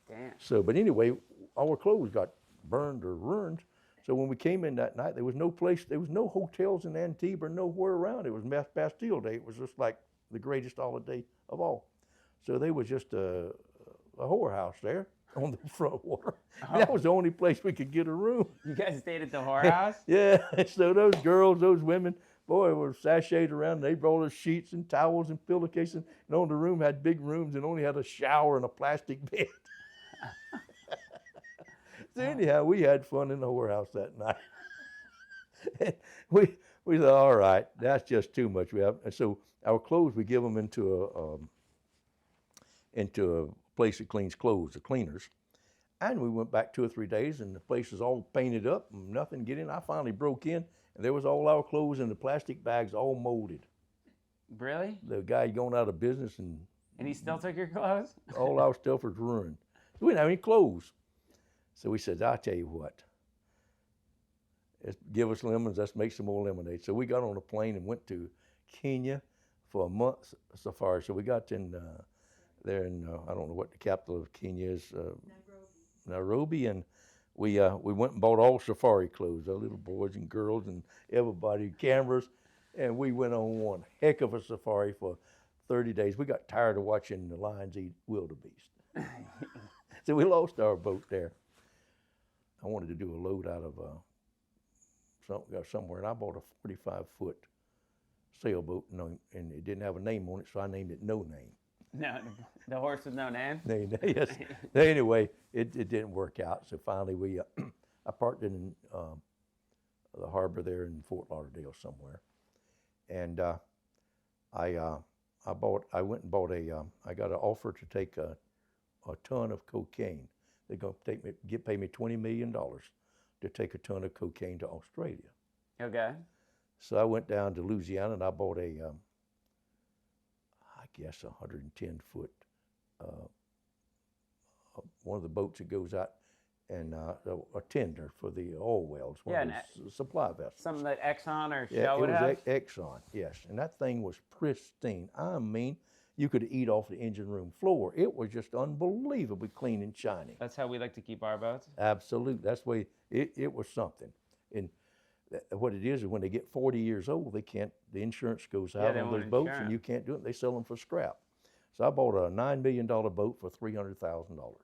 Damn. So, but anyway, our clothes got burned or ruined. So when we came in that night, there was no hotels in Antibes or nowhere around. It was Bastille Day. It was just like the greatest holiday of all. So there was just a whorehouse there on the front water. Oh. That was the only place we could get a room. You guys stayed at the whorehouse? Yeah, so those girls, those women, boy, were sashayed around. They brought us sheets and towels and pillowcases. And on the room had big rooms and only had a shower and a plastic bed. So anyhow, we had fun in the whorehouse that night. we thought, all right, that's just too much. And so our clothes, we give them into a place that cleans clothes, the cleaners. And we went back 2 or 3 days, and the place was all painted up and nothing to get in. I finally broke in, and there was all our clothes in the plastic bags, all molded. Really? The guy had gone out of business, and he still took your clothes? All our stuff was ruined. We didn't have any clothes. So we said, I'll tell you what, give us lemons, let's make some more lemonade. So we got on a plane and went to Kenya for a month safari. So we got there in, I don't know what the capital of Kenya is, Nairobi, and we went and bought all safari clothes, our little boys and girls and everybody, cameras, and we went on one heck of a safari for 30 days. We got tired of watching the lions eat wildebeest. So we lost our boat there. I wanted to do a load out of somewhere, and I bought a 45-foot sailboat, and it didn't have a name on it, so I named it No Name. No, the horse with no name? Yes. Anyway, it didn't work out, so finally I parked it in the harbor there in Fort Lauderdale somewhere, and I went and bought I got an offer to take a ton of cocaine. They're going to pay me $20 million to take a ton of cocaine to Australia. Okay. So I went down to Louisiana and I bought I guess 110-foot, one of the boats that goes out, and a tender for the oil wells, one of those supply vessels. Something that Exxon or Shell Shell would have? It was Exxon, yes. And that thing was pristine. I mean, you could eat off the engine room floor. It was just unbelievably clean and shiny. That's how we like to keep our boats? Absolutely. That's the way it was something. And what it is when they get 40 years old, the insurance goes out on those boats and you can't do it. They sell them for scrap. So I bought a $9 million boat for $300,000.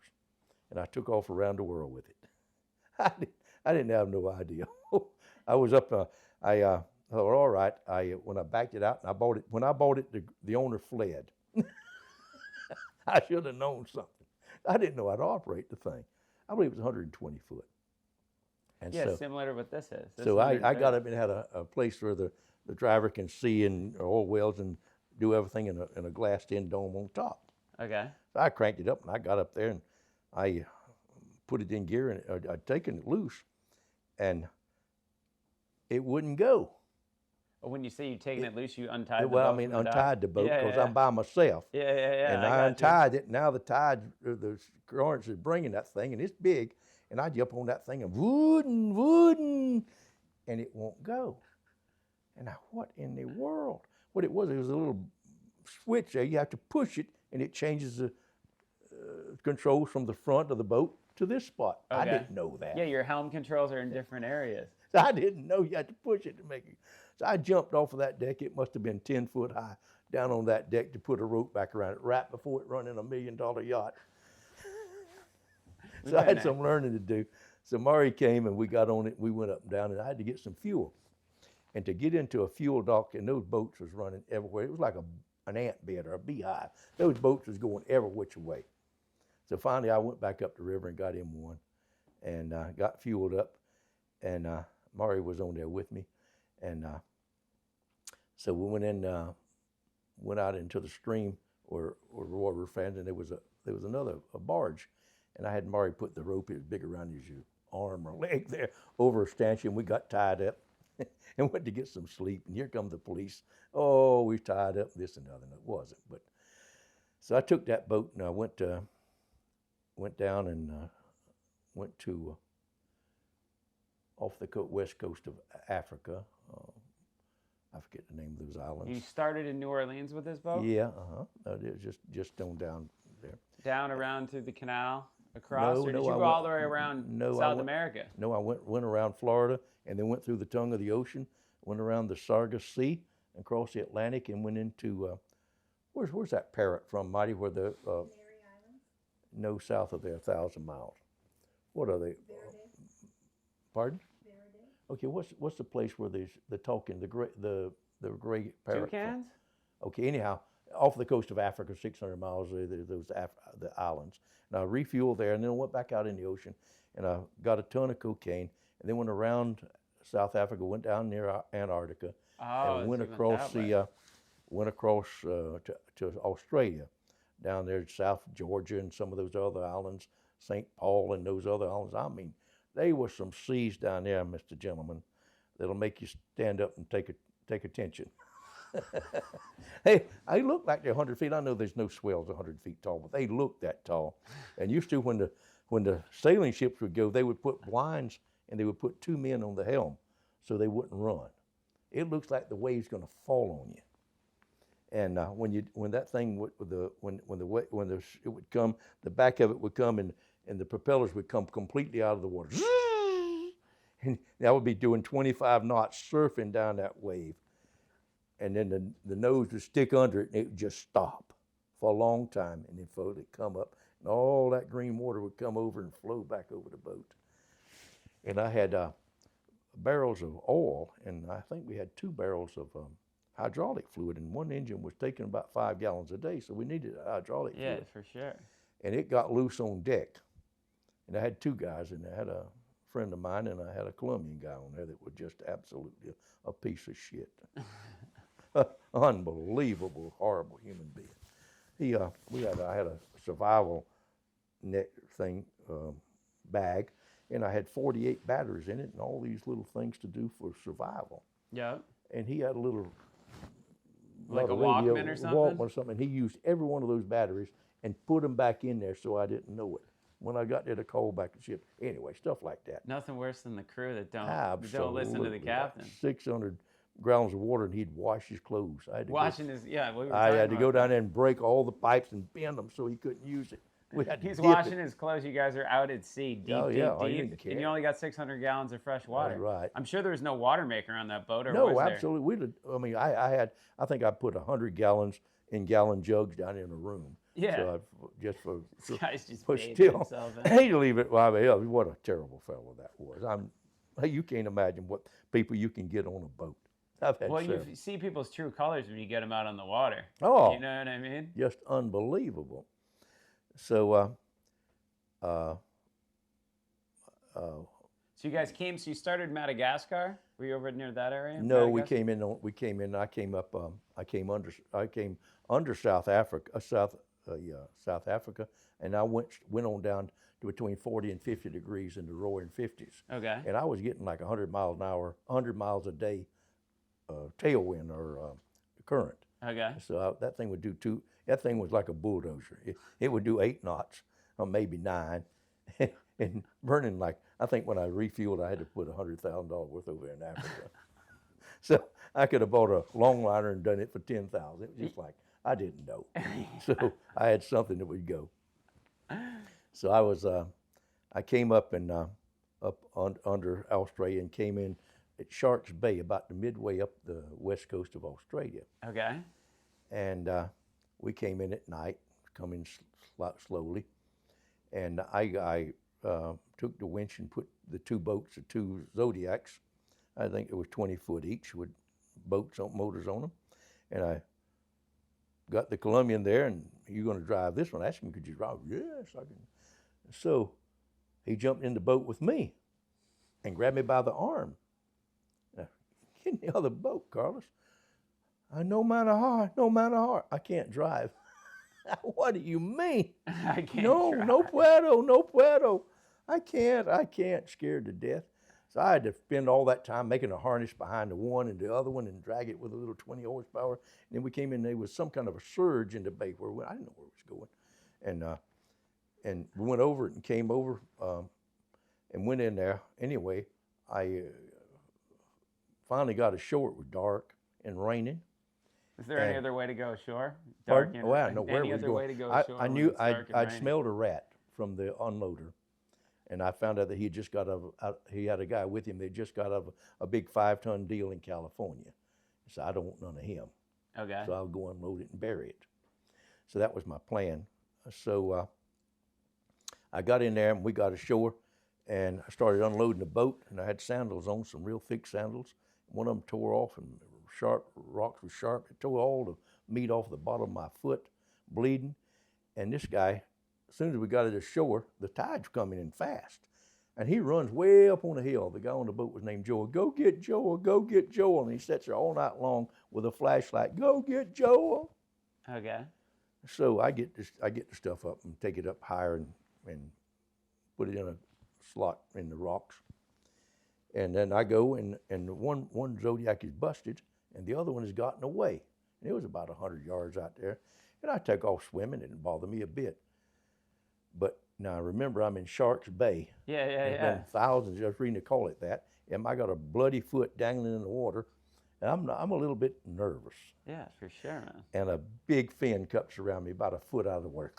And I took off around the world with it. I didn't have no idea. I was up, I thought, all right, when I backed it out and when I bought it, the owner fled. I should have known something. I didn't know how to operate the thing. I believe it was 120 foot. And yeah, so, similar to what this is. So I got up and had a place where the driver can see in oil wells and do everything in a glassed-in dome on top. Okay. So I cranked it up and I got up there and I put it in gear and I'd taken it loose and it wouldn't go. When you say you've taken it loose, you untied the boat? Well, I mean, untied the boat because I'm by myself. Yeah. And I untied it. Now the tide, the currents is bringing that thing, and it's big. And I jump on that thing and wooden, and it won't go. And now, what in the world? What it was a little switch there. You have to push it, and it changes the controls from the front of the boat to this spot. Okay. I didn't know that. Yeah, your helm controls are in different areas. So I didn't know you had to push it to make it. So I jumped off of that deck. It must have been 10 foot high down on that deck to put a rope back around it right before it run in $1 million yacht. So I had some learning to do. So Murray came and we got on it. We went up and down and I had to get some fuel. And to get into a fuel dock, and those boats was running everywhere. It was like an ant bed or a beehive. Those boats was going every which way. So finally I went back up the river and got in one and got fueled up. And Murray was on there with me. And so we went out into the stream where water was found, and there was another barge, And I had Maury put the rope, it was big around his arm or leg there, over a stanchion. We got tied up and went to get some sleep. And here come the police. Oh, we tied up, this and the other. And it wasn't. But so I took that boat and I went down and went to off the west coast of Africa. I forget the name of those islands. You started in New Orleans with this boat? Yeah, it was just on down there. Down around through the canal, across, or did you I go went, all the way around South America? No, I went around Florida and then went through the tongue of the ocean, went around the Sargasso Sea and across the Atlantic and went into, where's that parrot from, Mighty, where the, Canary Islands? no, south of there, 1,000 miles. What are they? Verde. Pardon? Verde. Okay, what's the place where there's the talking, the gray parrot? Toucans? Okay, anyhow, off the coast of Africa, 600 miles, the islands. And I refueled there, and then I went back out in the ocean, and I got a ton of cocaine, and then went around South Africa, went down near Antarctica, and went across to Australia, down there, South Georgia, and some of those other islands, St. Paul, and those other islands. I mean, there were some seas down there, Mr. Gentleman, that'll make you stand up and take attention. Hey, they look like they're 100 feet. I know there's no swells 100 feet tall, but they look that tall. And used to, when the sailing ships would go, they would put blinds and they would put 2 men on the helm so they wouldn't run. It looks like the wave's going to fall on you. And when that thing it would come, the back of it would come and the propellers would come completely out of the water. And that would be doing 25 knots surfing down that wave. And then the nose would stick under it and it would just stop for a long time. And then it would come up and all that green water would come over and flow back over the boat. And I had barrels of oil, and I think we had 2 barrels of hydraulic fluid, and one engine was taking about 5 gallons a day, so we needed hydraulic fluid. Yeah, for sure. And it got loose on deck. And I had 2 guys, and I had a friend of mine, and I had a Colombian guy on there that was just absolutely a piece of shit. Unbelievable, horrible human being. I had a survival net thing bag, and I had 48 batteries in it, and all these little things to do for survival. Yeah. And he had a little, like a Walkman or something? Walkman or something. He used every one of those batteries and put them back in there so I didn't know it. When I got there to call back the ship, anyway, stuff like that. Nothing worse than the crew that don't listen to the captain. 600 gallons of water, and he'd wash his clothes. I had to go down there and break all the pipes and bend them so he couldn't use it. He's washing his clothes. You guys are out at sea, deep, I didn't deep, care. and you only got 600 gallons of fresh water. That's right. I'm sure there was no water maker on that boat, or no, was there? absolutely. I think I put 100 gallons in gallon jugs down in a room. Yeah. So This guy's just but bathing still, himself in. I hate to leave it. Well, what a terrible fellow that was. You can't imagine what people you can get on a boat. I've had several. You see people's true colors when you get them out on the water. Oh, you know what I mean? Just unbelievable. So, so you guys came. So you started Madagascar. Were you over near that area? No, we came in. I came under South Africa. South Africa, and I went on down to between 40 and 50 degrees in the roaring 50s. Okay. And I was getting like 100 miles an hour, 100 miles a day, tailwind or current. Okay. So that thing would do that thing was like a bulldozer. It would do 8 knots, or maybe 9, and burning like, I think when I refueled, I had to put $100,000 worth over in Africa. So I could have bought a longliner and done it for $10,000. It was just like, I didn't know. So I had something that would go. So I came up and under Australia and came in at Shark's Bay, about the midway up the west coast of Australia. Okay. And we came in at night, coming slowly, and I took the winch and put the 2 boats, the 2 Zodiacs, I think it was 20 foot each, with motors on them, and I got the Colombian there, and you're going to drive this one. I asked him, could you drive? Yes, I can. So he jumped in the boat with me and grabbed me by the arm. Now, get in the other boat, Carlos. No matter how, I can't drive. What do you mean? I can't No, try. no puedo, no puedo. I can't, scared to death. So I had to spend all that time making a harness behind the one and the other one and drag it with a little 20 horsepower. And then we came in, there was some kind of a surge in the bay where I didn't know where it was going. And we went over it and came over and went in there. Anyway, I finally got ashore. It was dark and raining. Is there any other way to go ashore? Pardon? And Oh, I didn't know where any we was other way going. to go ashore I when knew it's dark and I'd raining? smelled a rat from the unloader. And I found out that he just got he had a guy with him that just got out of a big 5-ton deal in California. So I don't want none of him. Okay. So I'll go unload it and bury it. So that was my plan. So I got in there and we got ashore and I started unloading the boat and I had sandals on, some real thick sandals. One of them tore off and rocks were sharp. It tore all the meat off the bottom of my foot, bleeding. And this guy, as soon as we got it ashore, the tide's coming in fast. And he runs way up on the hill. The guy on the boat was named Joel. Go get Joel, go get Joel. And he sits there all night long with a flashlight. Go get Joel. Okay. So I get the stuff up and take it up higher and put it in a slot in the rocks. And then I go and one Zodiac is busted and the other one has gotten away. And it was about 100 yards out there. And I took off swimming. It didn't bother me a bit. But now remember, I'm in Shark's Bay. Yeah. There's been thousands, just reading to call it that. And I got a bloody foot dangling in the water. And I'm a little bit nervous. Yeah, for sure, man. And a big fin cups around me about a foot out of the water,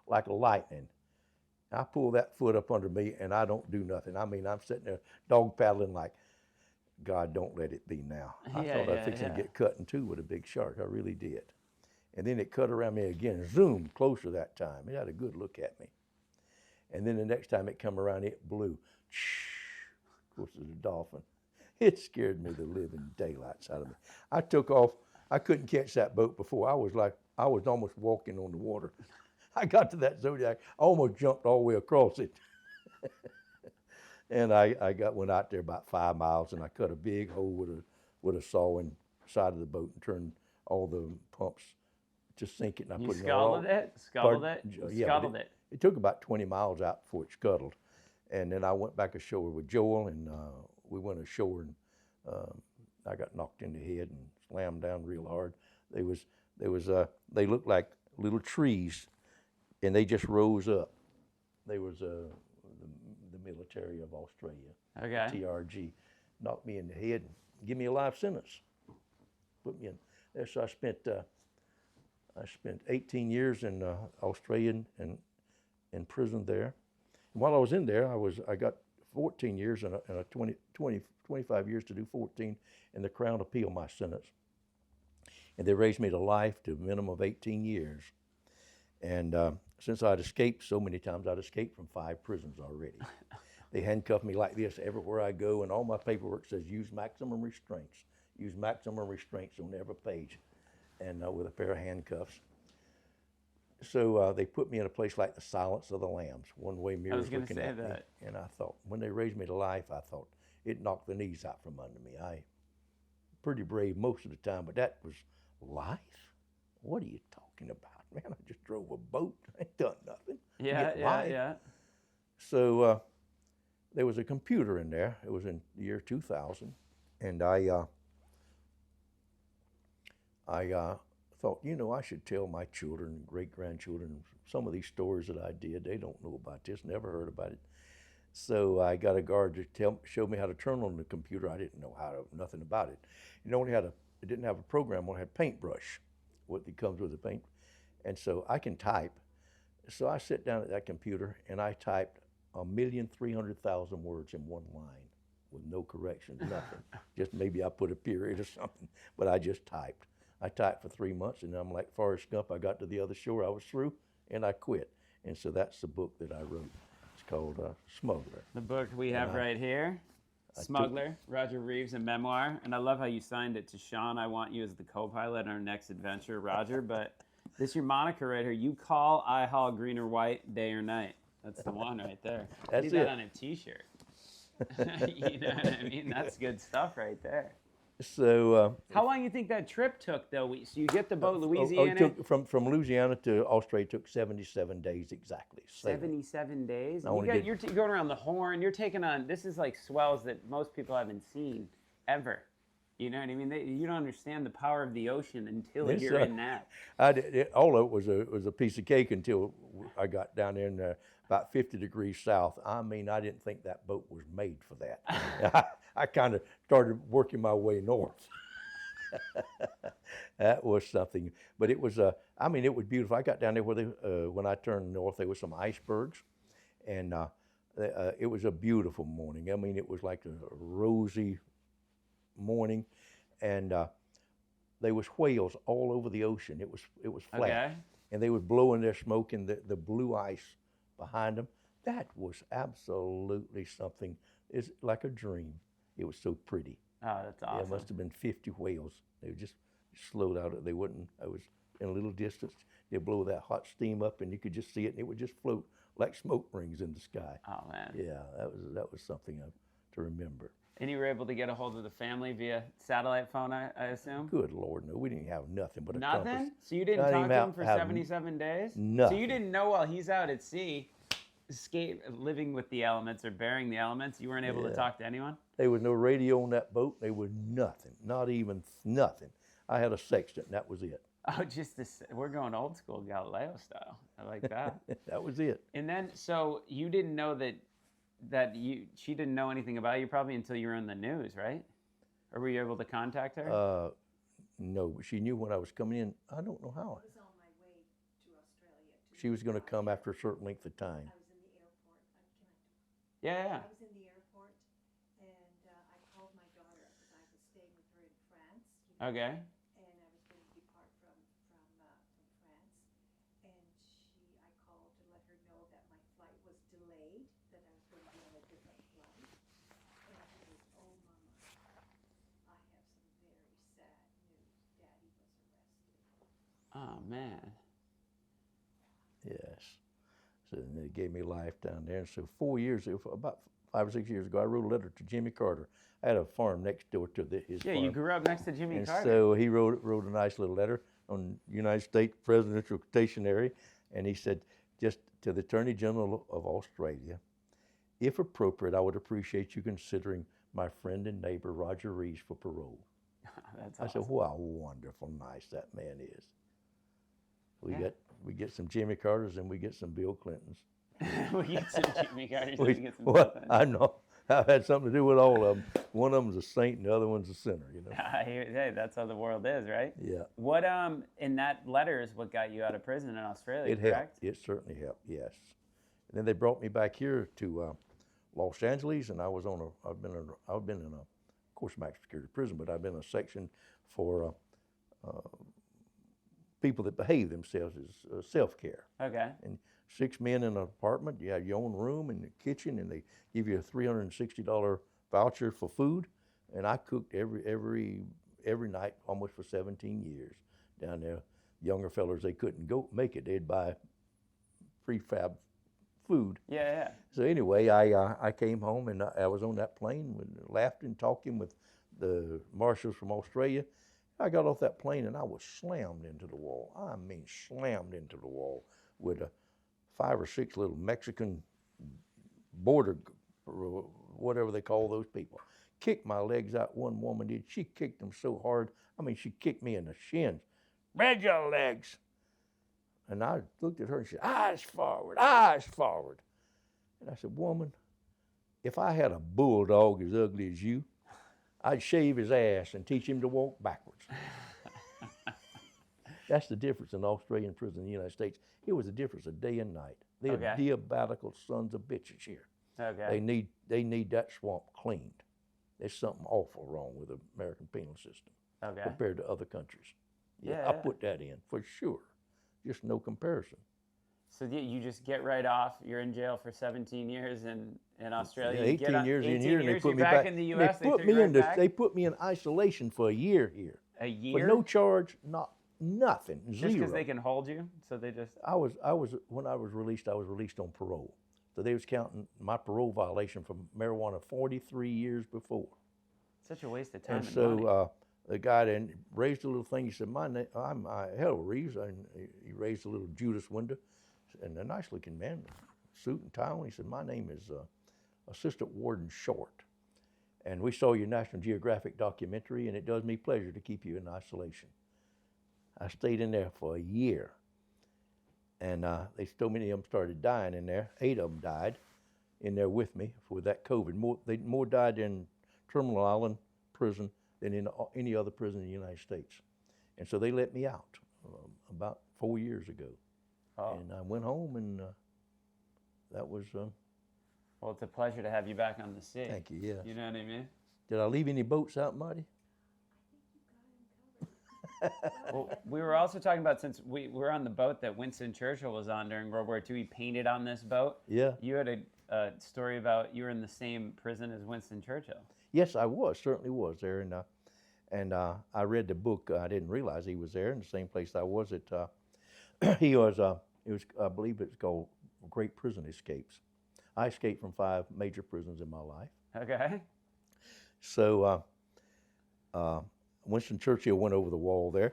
like lightning. I pull that foot up under me and I don't do nothing. I mean, I'm sitting there dog paddling like, God, don't let it be now. I thought I was fixing to get cut in two with a big shark. I really did. And then it cut around me again, zoom, closer that time. It had a good look at me. And then the next time it come around, it blew. Of course, it was a dolphin. It scared me the living daylights out of me. I took off. I couldn't catch that boat before. I was almost walking on the water. I got to that Zodiac. I almost jumped all the way across it. And I went out there about 5 miles and I cut a big hole with a saw in the side of the boat and turned all the pumps to sink it. And I put Scuttled it? Scuttled it? Yeah, Scuttled it. It took about 20 miles out before it scuttled. And then I went back ashore with Joel and we went ashore and I got knocked in the head and slammed down real hard. They looked like little trees and they just rose up. They was the military of Australia, Okay. TRG, knocked me in the head and give me a life sentence. Put me in there. So I spent 18 years in Australia and in prison there. And while I was in there, I got 14 years and a 25 years to do 14, and the Crown appealed my sentence. And they raised me to life to a minimum of 18 years. And since I'd escaped so many times, I'd escaped from 5 prisons already. They handcuffed me like this everywhere I go, and all my paperwork says use maximum restraints. Use maximum restraints on every page, and with a pair of handcuffs. So they put me in a place like the Silence of the Lambs, one-way mirrors looking at me. And I thought, when they raised me to life, I thought it knocked the knees out from under me. I pretty brave most of the time, but that was life? What are you talking about? Man, I just drove a boat. I ain't done nothing. Yeah. So there was a computer in there. It was in the year 2000, and I thought, I should tell my children and great-grandchildren some of these stories that I did. They don't know about this, never heard about it. So I got a guard to show me how to turn on the computer. I didn't know nothing about it. It didn't have a program, only had paintbrush, what comes with the paint. And so I can type. So I sit down at that computer and I typed 1,300,000 words in one line with no corrections, nothing. Just maybe I put a period or something, but I just typed. I typed for 3 months and I'm like Forrest Gump. I got to the other shore, I was through, and I quit. And so that's the book that I wrote. It's called Smuggler. The book we have right here, Smuggler, Roger Reeves, a memoir. And I love how you signed it to Sean. I want you as the co-pilot on our next adventure, Roger. But this is your moniker right here. You call, I haul, green or white, day or night. That's the one right there. That's Need it. that on a t-shirt. You know what I mean? That's good stuff right there. So How long you think that trip took, though? So you get the boat, it Louisiana. took from Louisiana to Australia. It took 77 days exactly. sailing. 77 days. I You wanna get, get- you're going around the Horn. You're taking on. This is like swells that most people haven't seen ever. You know what I mean? You don't understand the power of the ocean until This, you're in that. All of it was a piece of cake until I got down there in about 50 degrees south. I mean, I didn't think that boat was made for that. I kind of started working my way north. That was something, but it was I mean, it was beautiful. I got down there where when I turned north, there was some icebergs, and it was a beautiful morning. I mean, it was like a rosy morning, and there was whales all over the ocean. It was flat, Okay. and they were blowing their smoke in the blue ice behind them. That was absolutely something. It's like a dream. It was so pretty. Oh, that's Yeah, awesome. it must have been 50 whales. They were just slowed out. They wouldn't. I was in a little distance. They'd blow that hot steam up, and you could just see it, and it would just float like smoke rings in the sky. Oh man. Yeah, that was something to remember. And you were able to get a hold of the family via satellite phone, I assume? Good Lord, no, we didn't have nothing but a Nothing? compass. So you didn't Not talk even to him for have 77 days? So nothing. you didn't know while he's out at sea, living with the elements or bearing the elements, you weren't able to Yeah. talk to anyone? There was no radio on that boat. There was nothing, not even nothing. I had a sextant, and that was it. Oh, just this. We're going old school Galileo style. I like that. That was it. And then, so you didn't know she didn't know anything about you probably until you were in the news, right? Or were you able to contact her? No, but she knew when I was coming in. I don't know how. I was on my way to Australia. She was going to come after a certain length of time. I was in the airport. Yeah. I was in the airport, and I called my daughter because I was staying with her in France. Okay. And I was going to depart from France, and I called to let her know that my flight was delayed, that I was going to be on a different flight. And she goes, "Oh, Mama, I have some very sad news. Daddy was arrested." Oh man. Yes. So then they gave me life down there. And so 4 years, about 5 or 6 years ago, I wrote a letter to Jimmy Carter. I had a farm next door to his Yeah, farm. you grew up next to Jimmy And Carter. so he wrote a nice little letter on United States presidential stationery, and he said, just to the Attorney General of Australia, if appropriate, I would appreciate you considering my friend and neighbor Roger Reeves for parole. That's I awesome. said, wow, wonderful, nice that man is. Yeah. We get some Jimmy Carters and we get some Bill Clintons. We get some Jimmy Carters. We- We get some well, Clintons. I know. I've had something to do with all of them. One of them's a saint and the other one's a sinner, you know. Hey, that's how the world is, right? Yeah. What in that letter is what got you out of prison in Australia, It correct? helped. It certainly helped, yes. And then they brought me back here to Los Angeles, and I've been in a, of course, maximum security prison, but I've been in a section for people that behave themselves as self-care. Okay. And 6 men in an apartment, you have your own room and the kitchen, and they give you a $360 voucher for food. And I cooked every night almost for 17 years down there. Younger fellas, they couldn't go make it. They'd buy prefab food. Yeah. So anyway, I came home and I was on that plane, laughing, talking with the marshals from Australia. I got off that plane and I was slammed into the wall. I mean, slammed into the wall with 5 or 6 little Mexican border, whatever they call those people. Kicked my legs out. One woman did. She kicked them so hard. I mean, she kicked me in the shins. Spread your legs. And I looked at her and she said, eyes forward, eyes forward. And I said, woman, if I had a bulldog as ugly as you, I'd shave his ass and teach him to walk backwards. That's the difference in Australian prison in the United States. It was a difference of day and night. They're Okay. diabolical sons of bitches here. Okay. They need that swamp cleaned. There's something awful wrong with the American penal system Okay. compared to other countries. Yeah. I put that in for sure. Just no comparison. So you just get right off. You're in jail for 17 years in Australia. Yeah, You get 18 on- years in 18 here, and they years, put you're me back back in the and U.S. They put threw me you right in back? they put me in isolation for a year here. A year. For no charge, nothing, just zero. because they can hold you, so they just. When I was released on parole. So they was counting my parole violation for marijuana 43 years before. Such a waste of time And and so money. the guy then raised a little thing. He said, "My name, I'm hello Reeves," and he raised a little Judas window, and a nice looking man, suit and tie on. He said, "My name is Assistant Warden Short, and we saw your National Geographic documentary, and it does me pleasure to keep you in isolation." I stayed in there for a year, and they so many of them started dying in there. 8 of them died in there with me for that COVID. More died in Terminal Island prison than in any other prison in the United States. And so they let me out about 4 years ago. Oh. And I went home, and that was, Well, it's a pleasure to have you back on the sea. thank you, yeah. You know what I mean? Did I leave any boats out, Marty? Well, we were also talking about, since we were on the boat that Winston Churchill was on during World War II, he painted on this boat. Yeah. You had a story about you were in the same prison as Winston Churchill. Yes, I was, certainly was there. And I read the book. I didn't realize he was there in the same place I was at. He was, I believe it's called Great Prison Escapes. I escaped from 5 major prisons in my life. Okay. So Winston Churchill went over the wall there,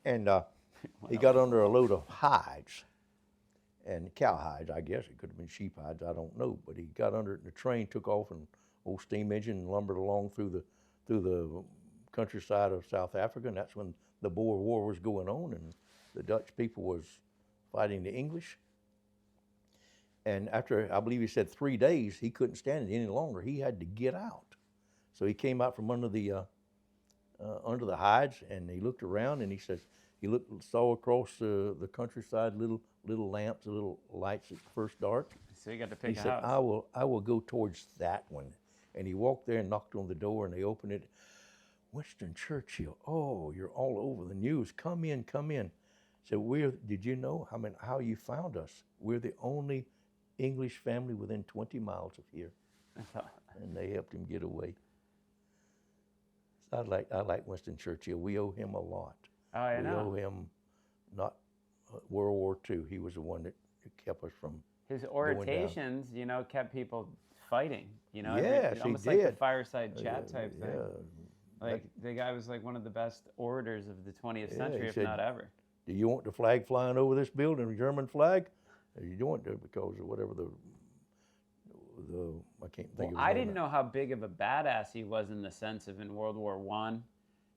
and he got under a load of hides, and cow hides, I guess. It could have been sheep hides, I don't know. But he got under it, and the train took off, and old steam engine and lumbered along through the countryside of South Africa, and that's when the Boer War was going on, and the Dutch people was fighting the English. And after, I believe he said 3 days, he couldn't stand it any longer. He had to get out. So he came out from under the hides, and he looked around, and he says he saw across the countryside little lamps, little lights at first dark. So you got to pick He a said, house. I will go towards that one. And he walked there and knocked on the door, and they opened it. Winston Churchill, oh, you're all over the news. Come in, come in. So did you know how you found us? We're the only English family within 20 miles of here. And they helped him get away. So I like Winston Churchill. We owe him a lot. Oh, I We know. owe him not World War II. He was the one that kept us from. His orations, kept people fighting. Yes, almost he like the did. fireside chat type thing. Yeah. Like the guy was like one of the best orators of the 20th Yeah, century, he if said, not ever. Do you want the flag flying over this building, a German flag? Or you don't, because of whatever I can't think of. I didn't know how big of a badass he was in the sense of in World War I.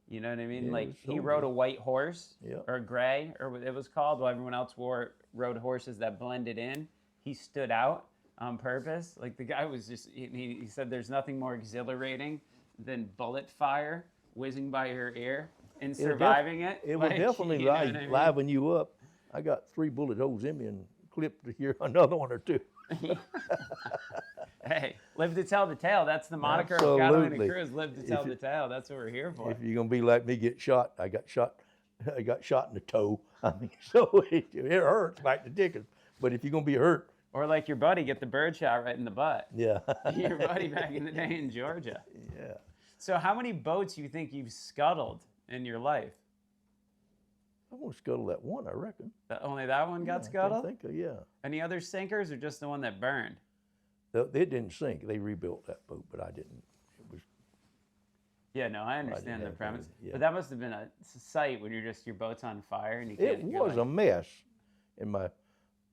You know what I mean? Yeah, like he he was rode a soldier. white horse, Yeah. or gray, or what it was called, while everyone else rode horses that blended in. He stood out on purpose. Like the guy was just, he said there's nothing more exhilarating than bullet fire whizzing by your ear and surviving it. It will Like, definitely you know what I mean? liven you up. I got 3 bullet holes in me and clipped to hear another one or 2. Hey, live to tell the tale. That's the moniker of Catalina Absolutely. Crew, is live to tell the tale. That's what we're here for. If you're gonna be like me, get shot. I got shot in the toe. I mean, so it hurts like the dickens. But if you're gonna be hurt, Or like your buddy, get the bird shot right in the butt. yeah. Your buddy back in the day in Georgia. Yeah. So how many boats do you think you've scuttled in your life? I'm gonna scuttle that one, I reckon. Only that one got scuttled? I think, yeah. Any other sinkers or just the one that burned? It didn't sink. They rebuilt that boat, but I didn't. It was. Yeah, no, I understand the have premise. any, yeah. But that must have been a sight when your boat's on fire and you It can't. was a mess. And my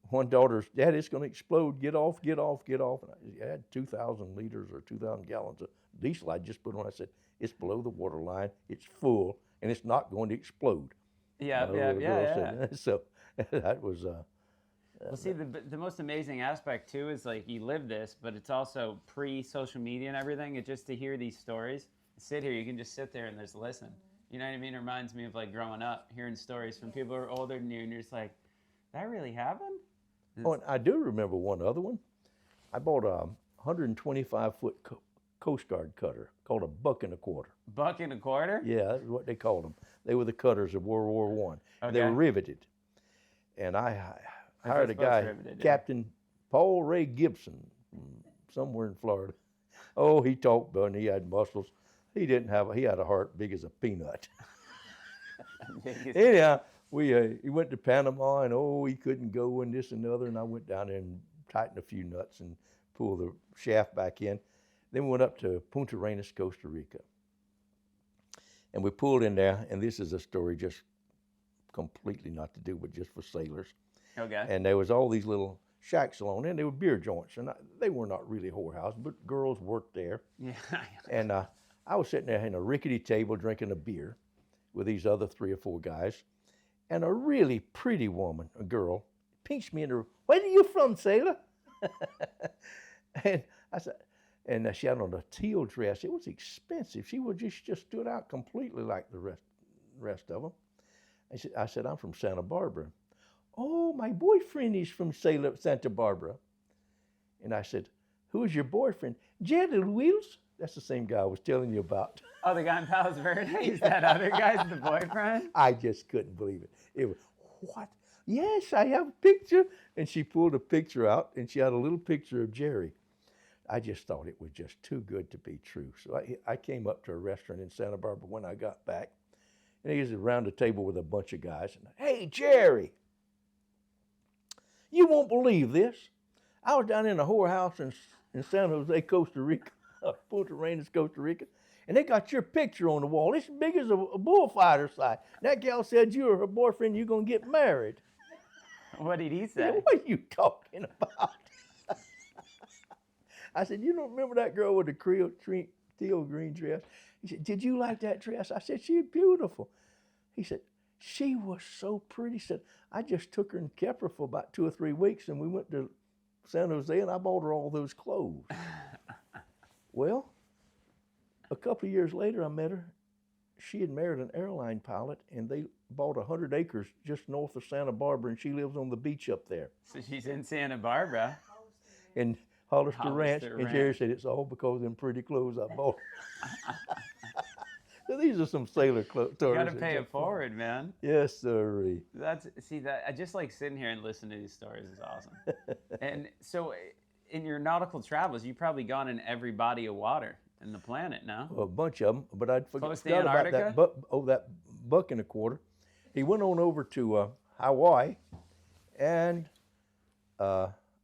one daughter's, Dad, it's going to explode. Get off, get off, get off. And I had 2,000 liters or 2,000 gallons of diesel I just put on. I said, it's below the water line. It's full, and it's not going to explode. Yeah, My yeah, little girl yeah. said. So that was. Well, see, the most amazing aspect too is like you live this, but it's also pre-social media and everything. It's just to hear these stories. Sit here, you can just sit there and just listen. You know what I mean? It reminds me of like growing up, hearing stories from people who are older than you, and you're just like, that really happened? Oh, and I do remember one other one. I bought a 125-foot Coast Guard cutter called a buck and a quarter. Buck and a quarter? Yeah, that's what they called them. They were the cutters of World War I. They Okay. were riveted. And I hired a those boats guy, riveted, yeah. Captain Paul Ray Gibson, from somewhere in Florida. Oh, he talked, but he had muscles. He had a heart big as a peanut. Anyhow, he went to Panama, and he couldn't go, and this and the other, and I went down there and tightened a few nuts and pulled the shaft back in. Then we went up to Punta Arenas, Costa Rica. And we pulled in there, and this is a story just completely not to do, but just for sailors. Okay. And there was all these little shacks along there, and they were beer joints. And they were not really whorehouses, but girls worked there. Yeah. And I was sitting there in a rickety table drinking a beer with these other 3 or 4 guys. And a really pretty woman, a girl, pinched me in the, "Where are you from, sailor?" And I said, and she had on a teal dress. It was expensive. She was just stood out completely like the rest of them. I said, "I'm from Santa Barbara." "Oh, my boyfriend is from Santa Barbara." And I said, "Who is your boyfriend?" "Jerry Wills." That's the same guy I was telling you about. Oh, the guy in Palos Verdes, that other guy's the boyfriend? I just couldn't believe it. It was, "What? Yes, I have a picture." And she pulled a picture out, and she had a little picture of Jerry. I just thought it was just too good to be true. So I came up to a restaurant in Santa Barbara when I got back, and he was around the table with a bunch of guys. And, "Hey, Jerry, you won't believe this. I was down in a whorehouse in San Jose, Costa Rica, Punta Arenas, Costa Rica, and they got your picture on the wall. It's as big as a bullfighter sight. That gal said you were her boyfriend, you're going to get married." What did he say? "What are you talking about?" I said, "You don't remember that girl with the teal green dress?" He said, "Did you like that dress?" I said, "She's beautiful." He said, "She was so pretty." He said, "I just took her and kept her for about 2 or 3 weeks, and we went to San Jose, and I bought her all those clothes." Well, a couple of years later, I met her. She had married an airline pilot, and they bought 100 acres just north of Santa Barbara, and she lives on the beach up there. So she's in Santa Barbara. In Hollister Ranch. Hollister And Jerry said, "It's all because of them pretty clothes I bought." So these are some sailor stories. You got to pay it forward, man. Yes, sir. I just like sitting here and listening to these stories is awesome. And so in your nautical travels, you've probably gone in every body of water in the planet, no? A bunch of them, but I'd Close to forgot about Antarctica? that buck and a quarter. He went on over to Hawaii, and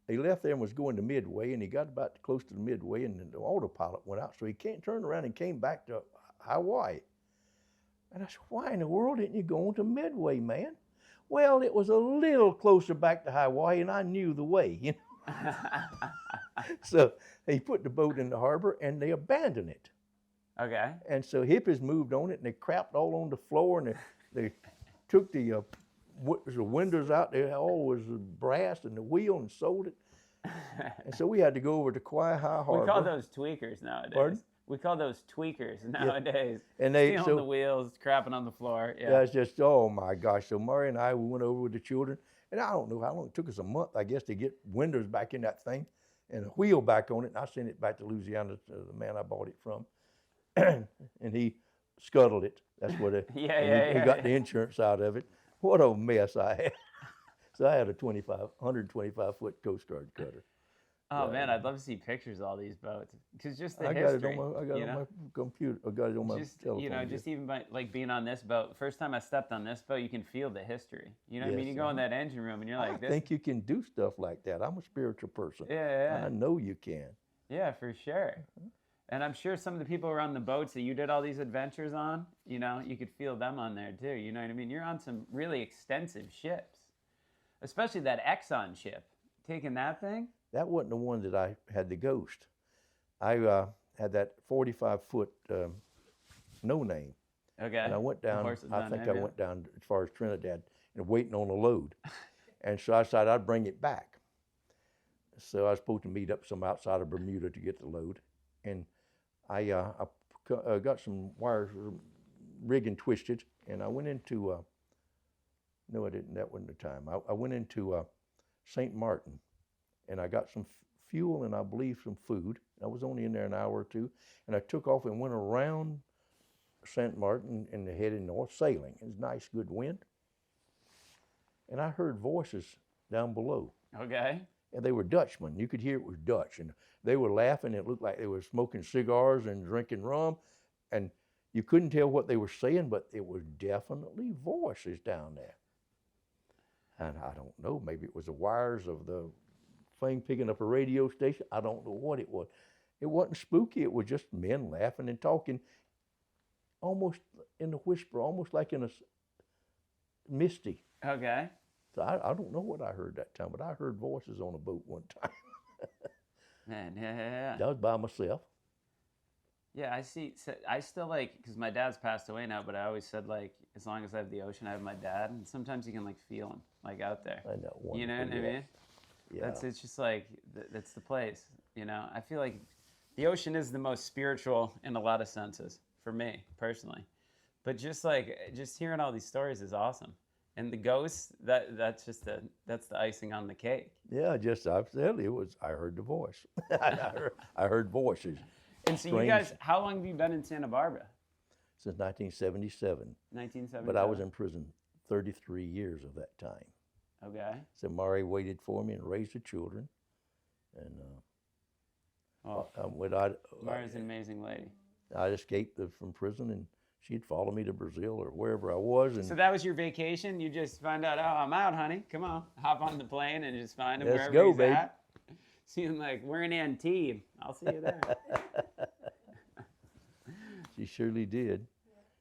he left there and was going to Midway, and he got about close to the Midway, and the autopilot went out, so he turned around and came back to Hawaii. And I said, "Why in the world didn't you go on to Midway, man?" "Well, it was a little closer back to Hawaii, and I knew the way, you know." So he put the boat in the harbor, and they abandoned it. Okay. And so hippies moved on it, and they crapped all on the floor, and they took the windows out. They all was brass and the wheel, and sold it. And so we had to go over to Kauai Harbor. We call those tweakers nowadays. Pardon? We call those tweakers nowadays. And they stealing the wheels, crapping on the floor. Yeah. That's just, oh my gosh. So Murray and I, we went over with the children, and I don't know how long it took us, a month, I guess, to get windows back in that thing and a wheel back on it. And I sent it back to Louisiana to the man I bought it from. And he scuttled it. That's what it, he got the insurance out of it. What a mess I had. So I had a 125-foot Coast Guard cutter. Oh man, I'd love to see pictures of all these boats, because just the I history. got it on my computer. I got it on my telephone. Just even by like being on this boat. First time I stepped on this boat, you can feel the history. You know what I mean? You go in that engine room and you're like, I think you can do stuff like that. I'm a spiritual person. Yeah. I know you can. Yeah, for sure. And I'm sure some of the people around the boats that you did all these adventures on, you know, you could feel them on there too. You know what I mean? You're on some really extensive ships, especially that Exxon ship. Taking that thing. That wasn't the one that I had the Ghost. I had that 45-foot no name. Okay. And I went down, I went down as far as Trinidad and waiting on a load. And so I decided I'd bring it back. So I was supposed to meet up some outside of Bermuda to get the load. And I got some wires rigged and twisted, and I went into, no I didn't, that wasn't the time. I went into St. Martin, and I got some fuel and I believe some food. I was only in there an hour or two, and I took off and went around St. Martin and headed north, sailing. It was nice, good wind. And I heard voices down below. Okay. And they were Dutchmen. You could hear it was Dutch. And they were laughing. It looked like they were smoking cigars and drinking rum. And you couldn't tell what they were saying, but it was definitely voices down there. And I don't know, maybe it was the wires of the thing picking up a radio station. I don't know what it was. It wasn't spooky. It was just men laughing and talking, almost in a whisper, almost like in a misty. Okay. So I don't know what I heard that time, but I heard voices on a boat one time. Man, yeah. That was by myself. Yeah, I see. So I still like, because my dad's passed away now, but I always said, like, as long as I have the ocean, I have my dad. And sometimes you can, like, feel him, like, out there. I know. You know what I mean? Yeah. It's just like, that's the place, you know? I feel like the ocean is the most spiritual in a lot of senses, for me, personally. But just hearing all these stories is awesome. And the ghosts, that's the icing on the cake. Yeah, I said it was. I heard the voice. I heard voices. And so you guys, how long have you been in Santa Barbara? Since 1977. 1977. But I was in prison 33 years of that time. Okay. So Mari waited for me and raised the children. And Mari's an amazing lady. I escaped from prison, and she'd follow me to Brazil or wherever I was. And so that was your vacation? You just find out, oh, I'm out, honey. Come on. Hop on the plane and just find him Let's wherever go, he's babe. at. Seeing like, we're in Antibes. I'll see you there. She surely did.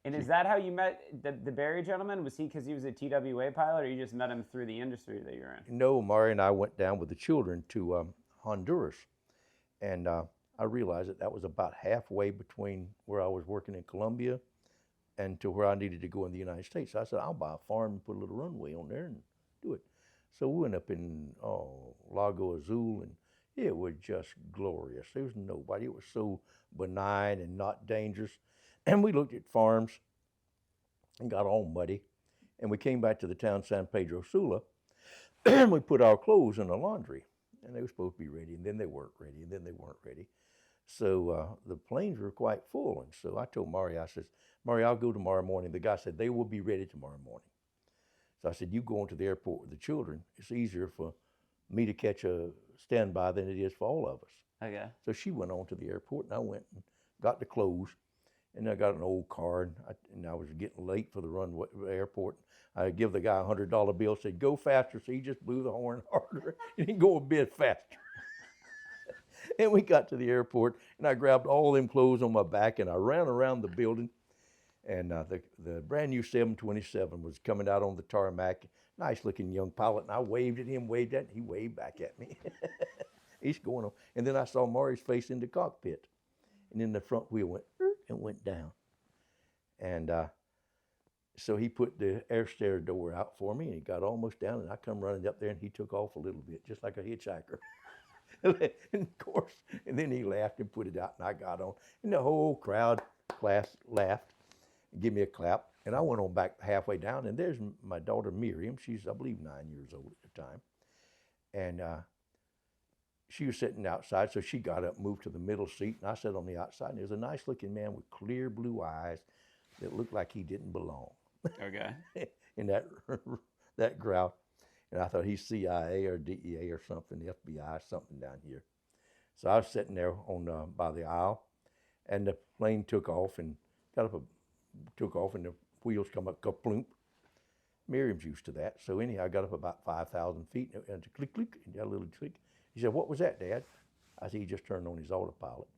And is that how you met the Barry gentleman? Was he because he was a TWA pilot, or you just met him through the industry that you're in? No, Mari and I went down with the children to Honduras. And I realized that was about halfway between where I was working in Colombia and to where I needed to go in the United States. So I said, I'll buy a farm and put a little runway on there and do it. So we went up in Lago Azul, and it was just glorious. There was nobody. It was so benign and not dangerous. And we looked at farms and got all muddy. And we came back to the town San Pedro Sula, and we put our clothes in the laundry. And they were supposed to be ready, and then they weren't ready, and then they weren't ready. So the planes were quite full. And so I told Mari, I said, Mari, I'll go tomorrow morning. The guy said, they will be ready tomorrow morning. So I said, you go into the airport with the children. It's easier for me to catch a standby than it is for all of us. Okay. So she went on to the airport, and I went and got the clothes. And I got an old car, and I was getting late for the runway airport. I give the guy a $100 bill, said, go faster. So he just blew the horn harder, and he go a bit faster. And we got to the airport, and I grabbed all them clothes on my back, and I ran around the building. And the brand new 727 was coming out on the tarmac. Nice looking young pilot, and I waved at him, waved at him, he waved back at me. He's going on. And then I saw Mari's face in the cockpit. And then the front wheel went and went down. And so he put the air stair door out for me, and he got almost down, and I come running up there, and he took off a little bit, just like a hitchhiker. And of course, and then he laughed and put it out, and I got on. And the whole crowd class laughed and gave me a clap. And I went on back halfway down, and there's my daughter Miriam. She's, I believe, 9 years old at the time. And she was sitting outside, so she got up, moved to the middle seat, and I sat on the outside. And there was a nice-looking man with clear blue eyes that looked like he didn't belong. Okay. In that crowd. And I thought he's CIA or DEA or something, FBI, something down here. So I was sitting there on by the aisle, and the plane took off and took off, and the wheels come up, ka-plunk. Miriam's used to that. So anyhow, I got up about 5,000 feet, and it click, click, and got a little click. He said, what was that, Dad? I said, he just turned on his autopilot.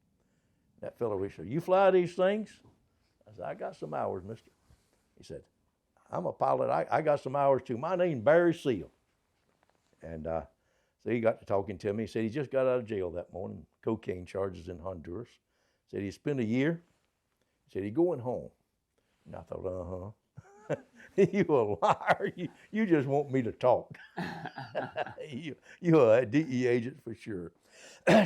That fellow said, you fly these things? I said, I got some hours, mister. He said, I'm a pilot. I got some hours too. My name's Barry Seal. And so he got to talking to me. He said he just got out of jail that morning, cocaine charges in Honduras. Said he spent a year. He said he's going home. And I thought, you a liar. You just want me to talk. You're a DE agent for sure.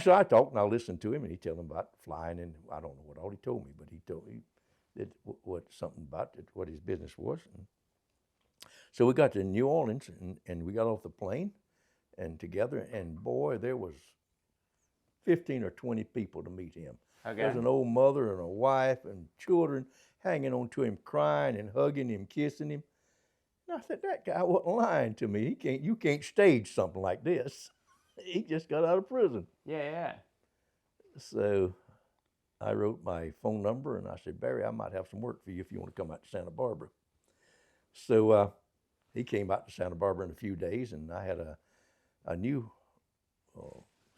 So I talked, and I listened to him, and he told him about flying, and I don't know what all he told me, but he told me something about it, what his business was. And so we got to New Orleans, and we got off the plane and together, and boy, there was 15 or 20 people to meet him. Okay. There's an old mother and a wife and children hanging on to him, crying and hugging him, kissing him. And I said, that guy wasn't lying to me. You can't stage something like this. He just got out of prison. Yeah. So I wrote my phone number, and I said, Barry, I might have some work for you if you want to come out to Santa Barbara. So he came out to Santa Barbara in a few days, and I had a new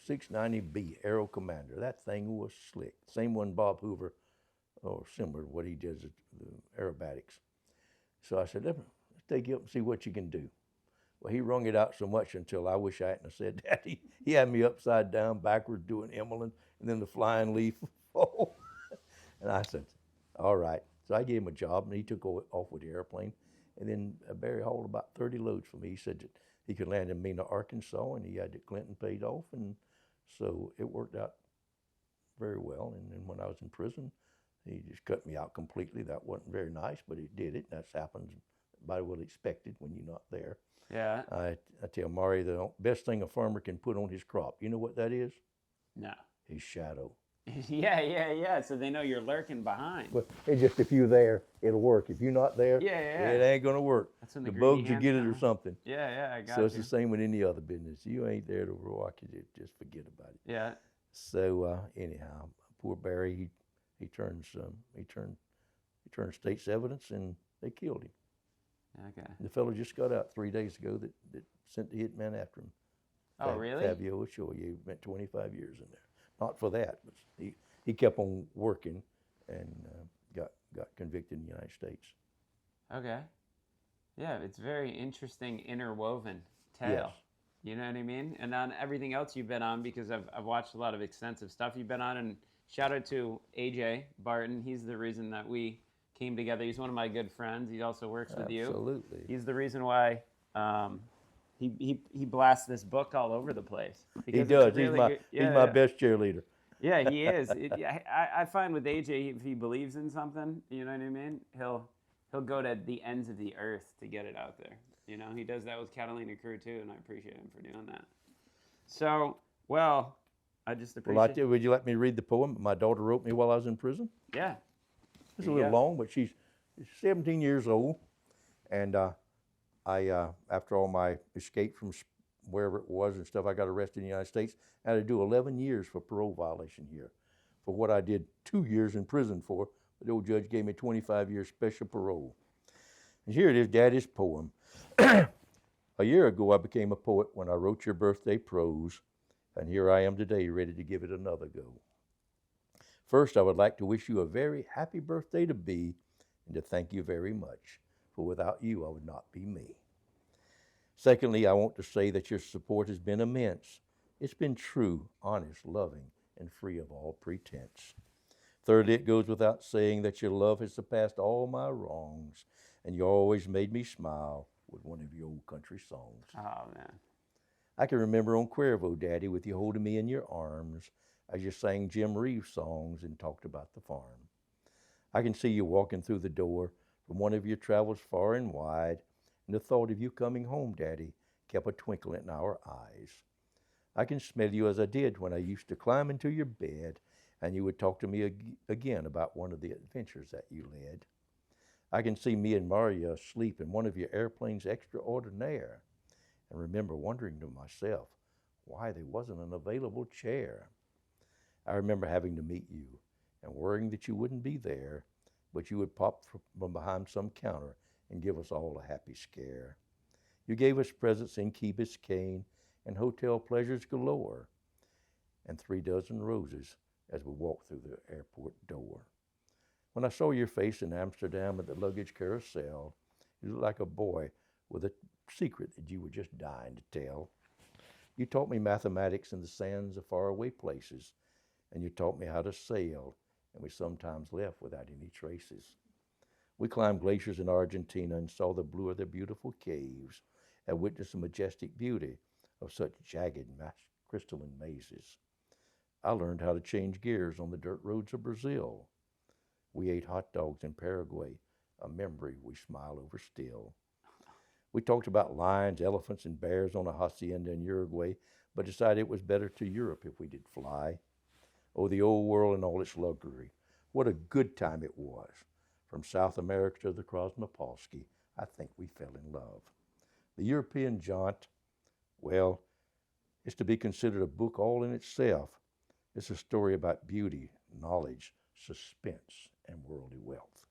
690B Aero Commander. That thing was slick. Same one Bob Hoover, or similar to what he does at the aerobatics. So I said, let's take you up and see what you can do. Well, he wrung it out so much until I wish I hadn't have said that. He had me upside down, backwards, doing Emmeline, and then the flying leaf fall. And I said, all right. So I gave him a job, and he took off with the airplane. And then Barry hauled about 30 loads for me. He said that he could land in Mena, Arkansas, and he had the Clinton paid off. And so it worked out very well. And then when I was in prison, he just cut me out completely. That wasn't very nice, but he did it. That's happens. Everybody will expect it when you're not there. Yeah. I tell Maury, the best thing a farmer can put on his crop, you know what that is? No. His shadow. Yeah. So they know you're lurking behind. But it's just if you're there, it'll work. If you're not there, Yeah. it ain't gonna work. That's when the greedy bugs will ants get it come. or something. Yeah, I got So it's you. the same with any other business. You ain't there to watch it, just forget about it. Yeah. So anyhow, poor Barry, he turned state's evidence, and they killed him. Okay. The fellow just got out 3 days ago that sent the hitman after him. Oh, really? Fabio Ochoa. He spent 25 years in there. Not for that, but he kept on working and got convicted in the United States. Okay. Yeah, it's very interesting interwoven tale. Yes. You know what I mean? And on everything else you've been on, because I've watched a lot of extensive stuff you've been on, and shout out to AJ Barton. He's the reason that we came together. He's one of my good friends. He also works with you. Absolutely. He's the reason why he blasts this book all over the place. He Because does. it's really good. He's my best cheerleader. Yeah, he is. I find with AJ, if he believes in something, you know what I mean, he'll go to the ends of the earth to get it out there. You know, he does that with Catalina Crew too, and I appreciate him for doing that. So, well, I just appreciate. Would you let me read the poem my daughter wrote me while I was in prison? Yeah. It's a little long, but she's 17 years old, and I after all my escape from wherever it was and stuff, I got arrested in the United States. I had to do 11 years for parole violation here, for what I did 2 years in prison for. The old judge gave me 25 years special parole. And here it is, Daddy's poem. A year ago, I became a poet when I wrote your birthday prose, and here I am today, ready to give it another go. First, I would like to wish you a very happy birthday to be, and to thank you very much, for without you, I would not be me. Secondly, I want to say that your support has been immense. It's been true, honest, loving, and free of all pretense. Thirdly, it goes without saying that your love has surpassed all my wrongs, and you always made me smile with one of your old country songs. Oh, man. I can remember on Cuervo, Daddy, with you holding me in your arms as you sang Jim Reeves songs and talked about the farm. I can see you walking through the door from one of your travels far and wide, and the thought of you coming home, Daddy, kept a twinkle in our eyes. I can smell you as I did when I used to climb into your bed, and you would talk to me again about one of the adventures that you led. I can see me and Maria asleep in one of your airplanes extraordinaire, and remember wondering to myself why there wasn't an available chair. I remember having to meet you and worrying that you wouldn't be there, but you would pop from behind some counter and give us all a happy scare. You gave us presents in Key Biscayne and hotel pleasures galore, and 3 dozen roses as we walked through the airport door. When I saw your face in Amsterdam at the luggage carousel, you looked like a boy with a secret that you were just dying to tell. You taught me mathematics in the sands of faraway places, and you taught me how to sail, and we sometimes left without any traces. We climbed glaciers in Argentina and saw the blue of the beautiful caves and witnessed the majestic beauty of such jagged crystalline mazes. I learned how to change gears on the dirt roads of Brazil. We ate hot dogs in Paraguay, a memory we smile over still. We talked about lions, elephants, and bears on a hacienda in Uruguay, but decided it was better to Europe if we did fly. Oh, the old world and all its luxury. What a good time it was. From South America to the Krasnopolsky, I think we fell in love. The European jaunt, well, is to be considered a book all in itself. It's a story about beauty, knowledge, suspense, and worldly wealth.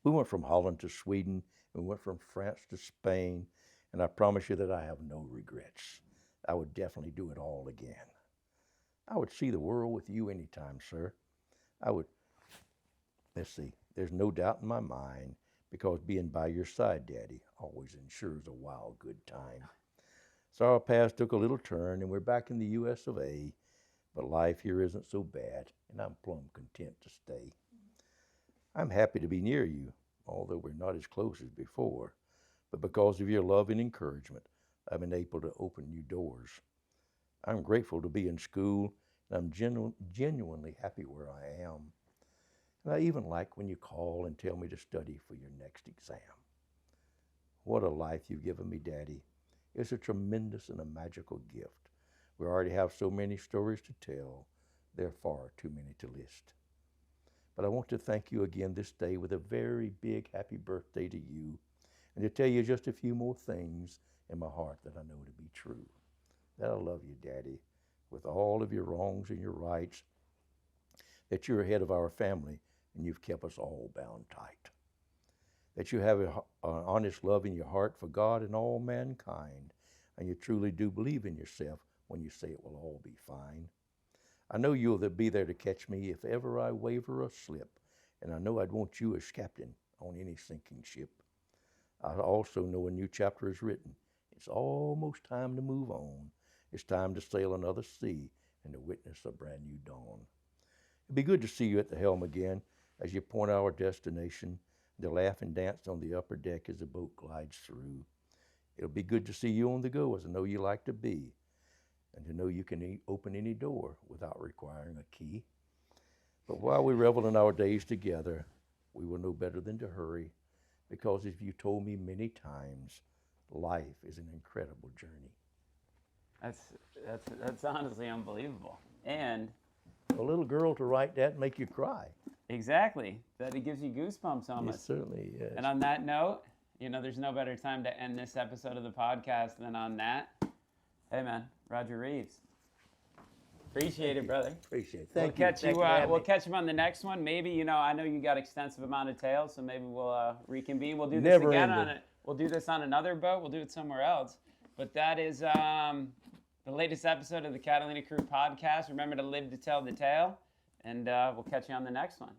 We went from Holland to Sweden, and we went from France to Spain, and I promise you that I have no regrets. I would definitely do it all again. I would see the world with you anytime, sir. Let's see, there's no doubt in my mind, because being by your side, Daddy, always ensures a wild good time. So our paths took a little turn, and we're back in the U.S. of A., but life here isn't so bad, and I'm plumb content to stay. I'm happy to be near you, although we're not as close as before, but because of your love and encouragement, I've been able to open new doors. I'm grateful to be in school, and I'm genuinely happy where I am. And I even like when you call and tell me to study for your next exam. What a life you've given me, Daddy. It's a tremendous and a magical gift. We already have so many stories to tell. There are far too many to list. But I want to thank you again this day with a very big happy birthday to you, and to tell you just a few more things in my heart that I know to be true. That I love you, Daddy, with all of your wrongs and your rights, that you're ahead of our family and you've kept us all bound tight. That you have an honest love in your heart for God and all mankind, and you truly do believe in yourself when you say it will all be fine. I know you'll be there to catch me if ever I waver or slip, and I know I'd want you as captain on any sinking ship. I also know a new chapter is written. It's almost time to move on. It's time to sail another sea and to witness a brand new dawn. It'd be good to see you at the helm again as you point our destination, to laugh and dance on the upper deck as the boat glides through. It'll be good to see you on the go, as I know you like to be, and to know you can open any door without requiring a key. But while we revel in our days together, we will know better than to hurry, because as you told me many times, life is an incredible journey. That's honestly unbelievable. And A little girl to write that and make you cry. exactly, that it gives you goosebumps almost. It certainly is. And on that note, there's no better time to end this episode of the podcast than on that. Hey man, Roger Reeves. Appreciate it, brother. Appreciate it. We'll Thank you. catch Thank you. for having We'll me. catch him on the next one. Maybe I know you got extensive amount of tales, so maybe we'll reconvene. We'll do this Never again ending. on it. We'll do this on another boat. We'll do it somewhere else. But that is the latest episode of the Catalina Crew Podcast. Remember to live to tell the tale, and we'll catch you on the next one.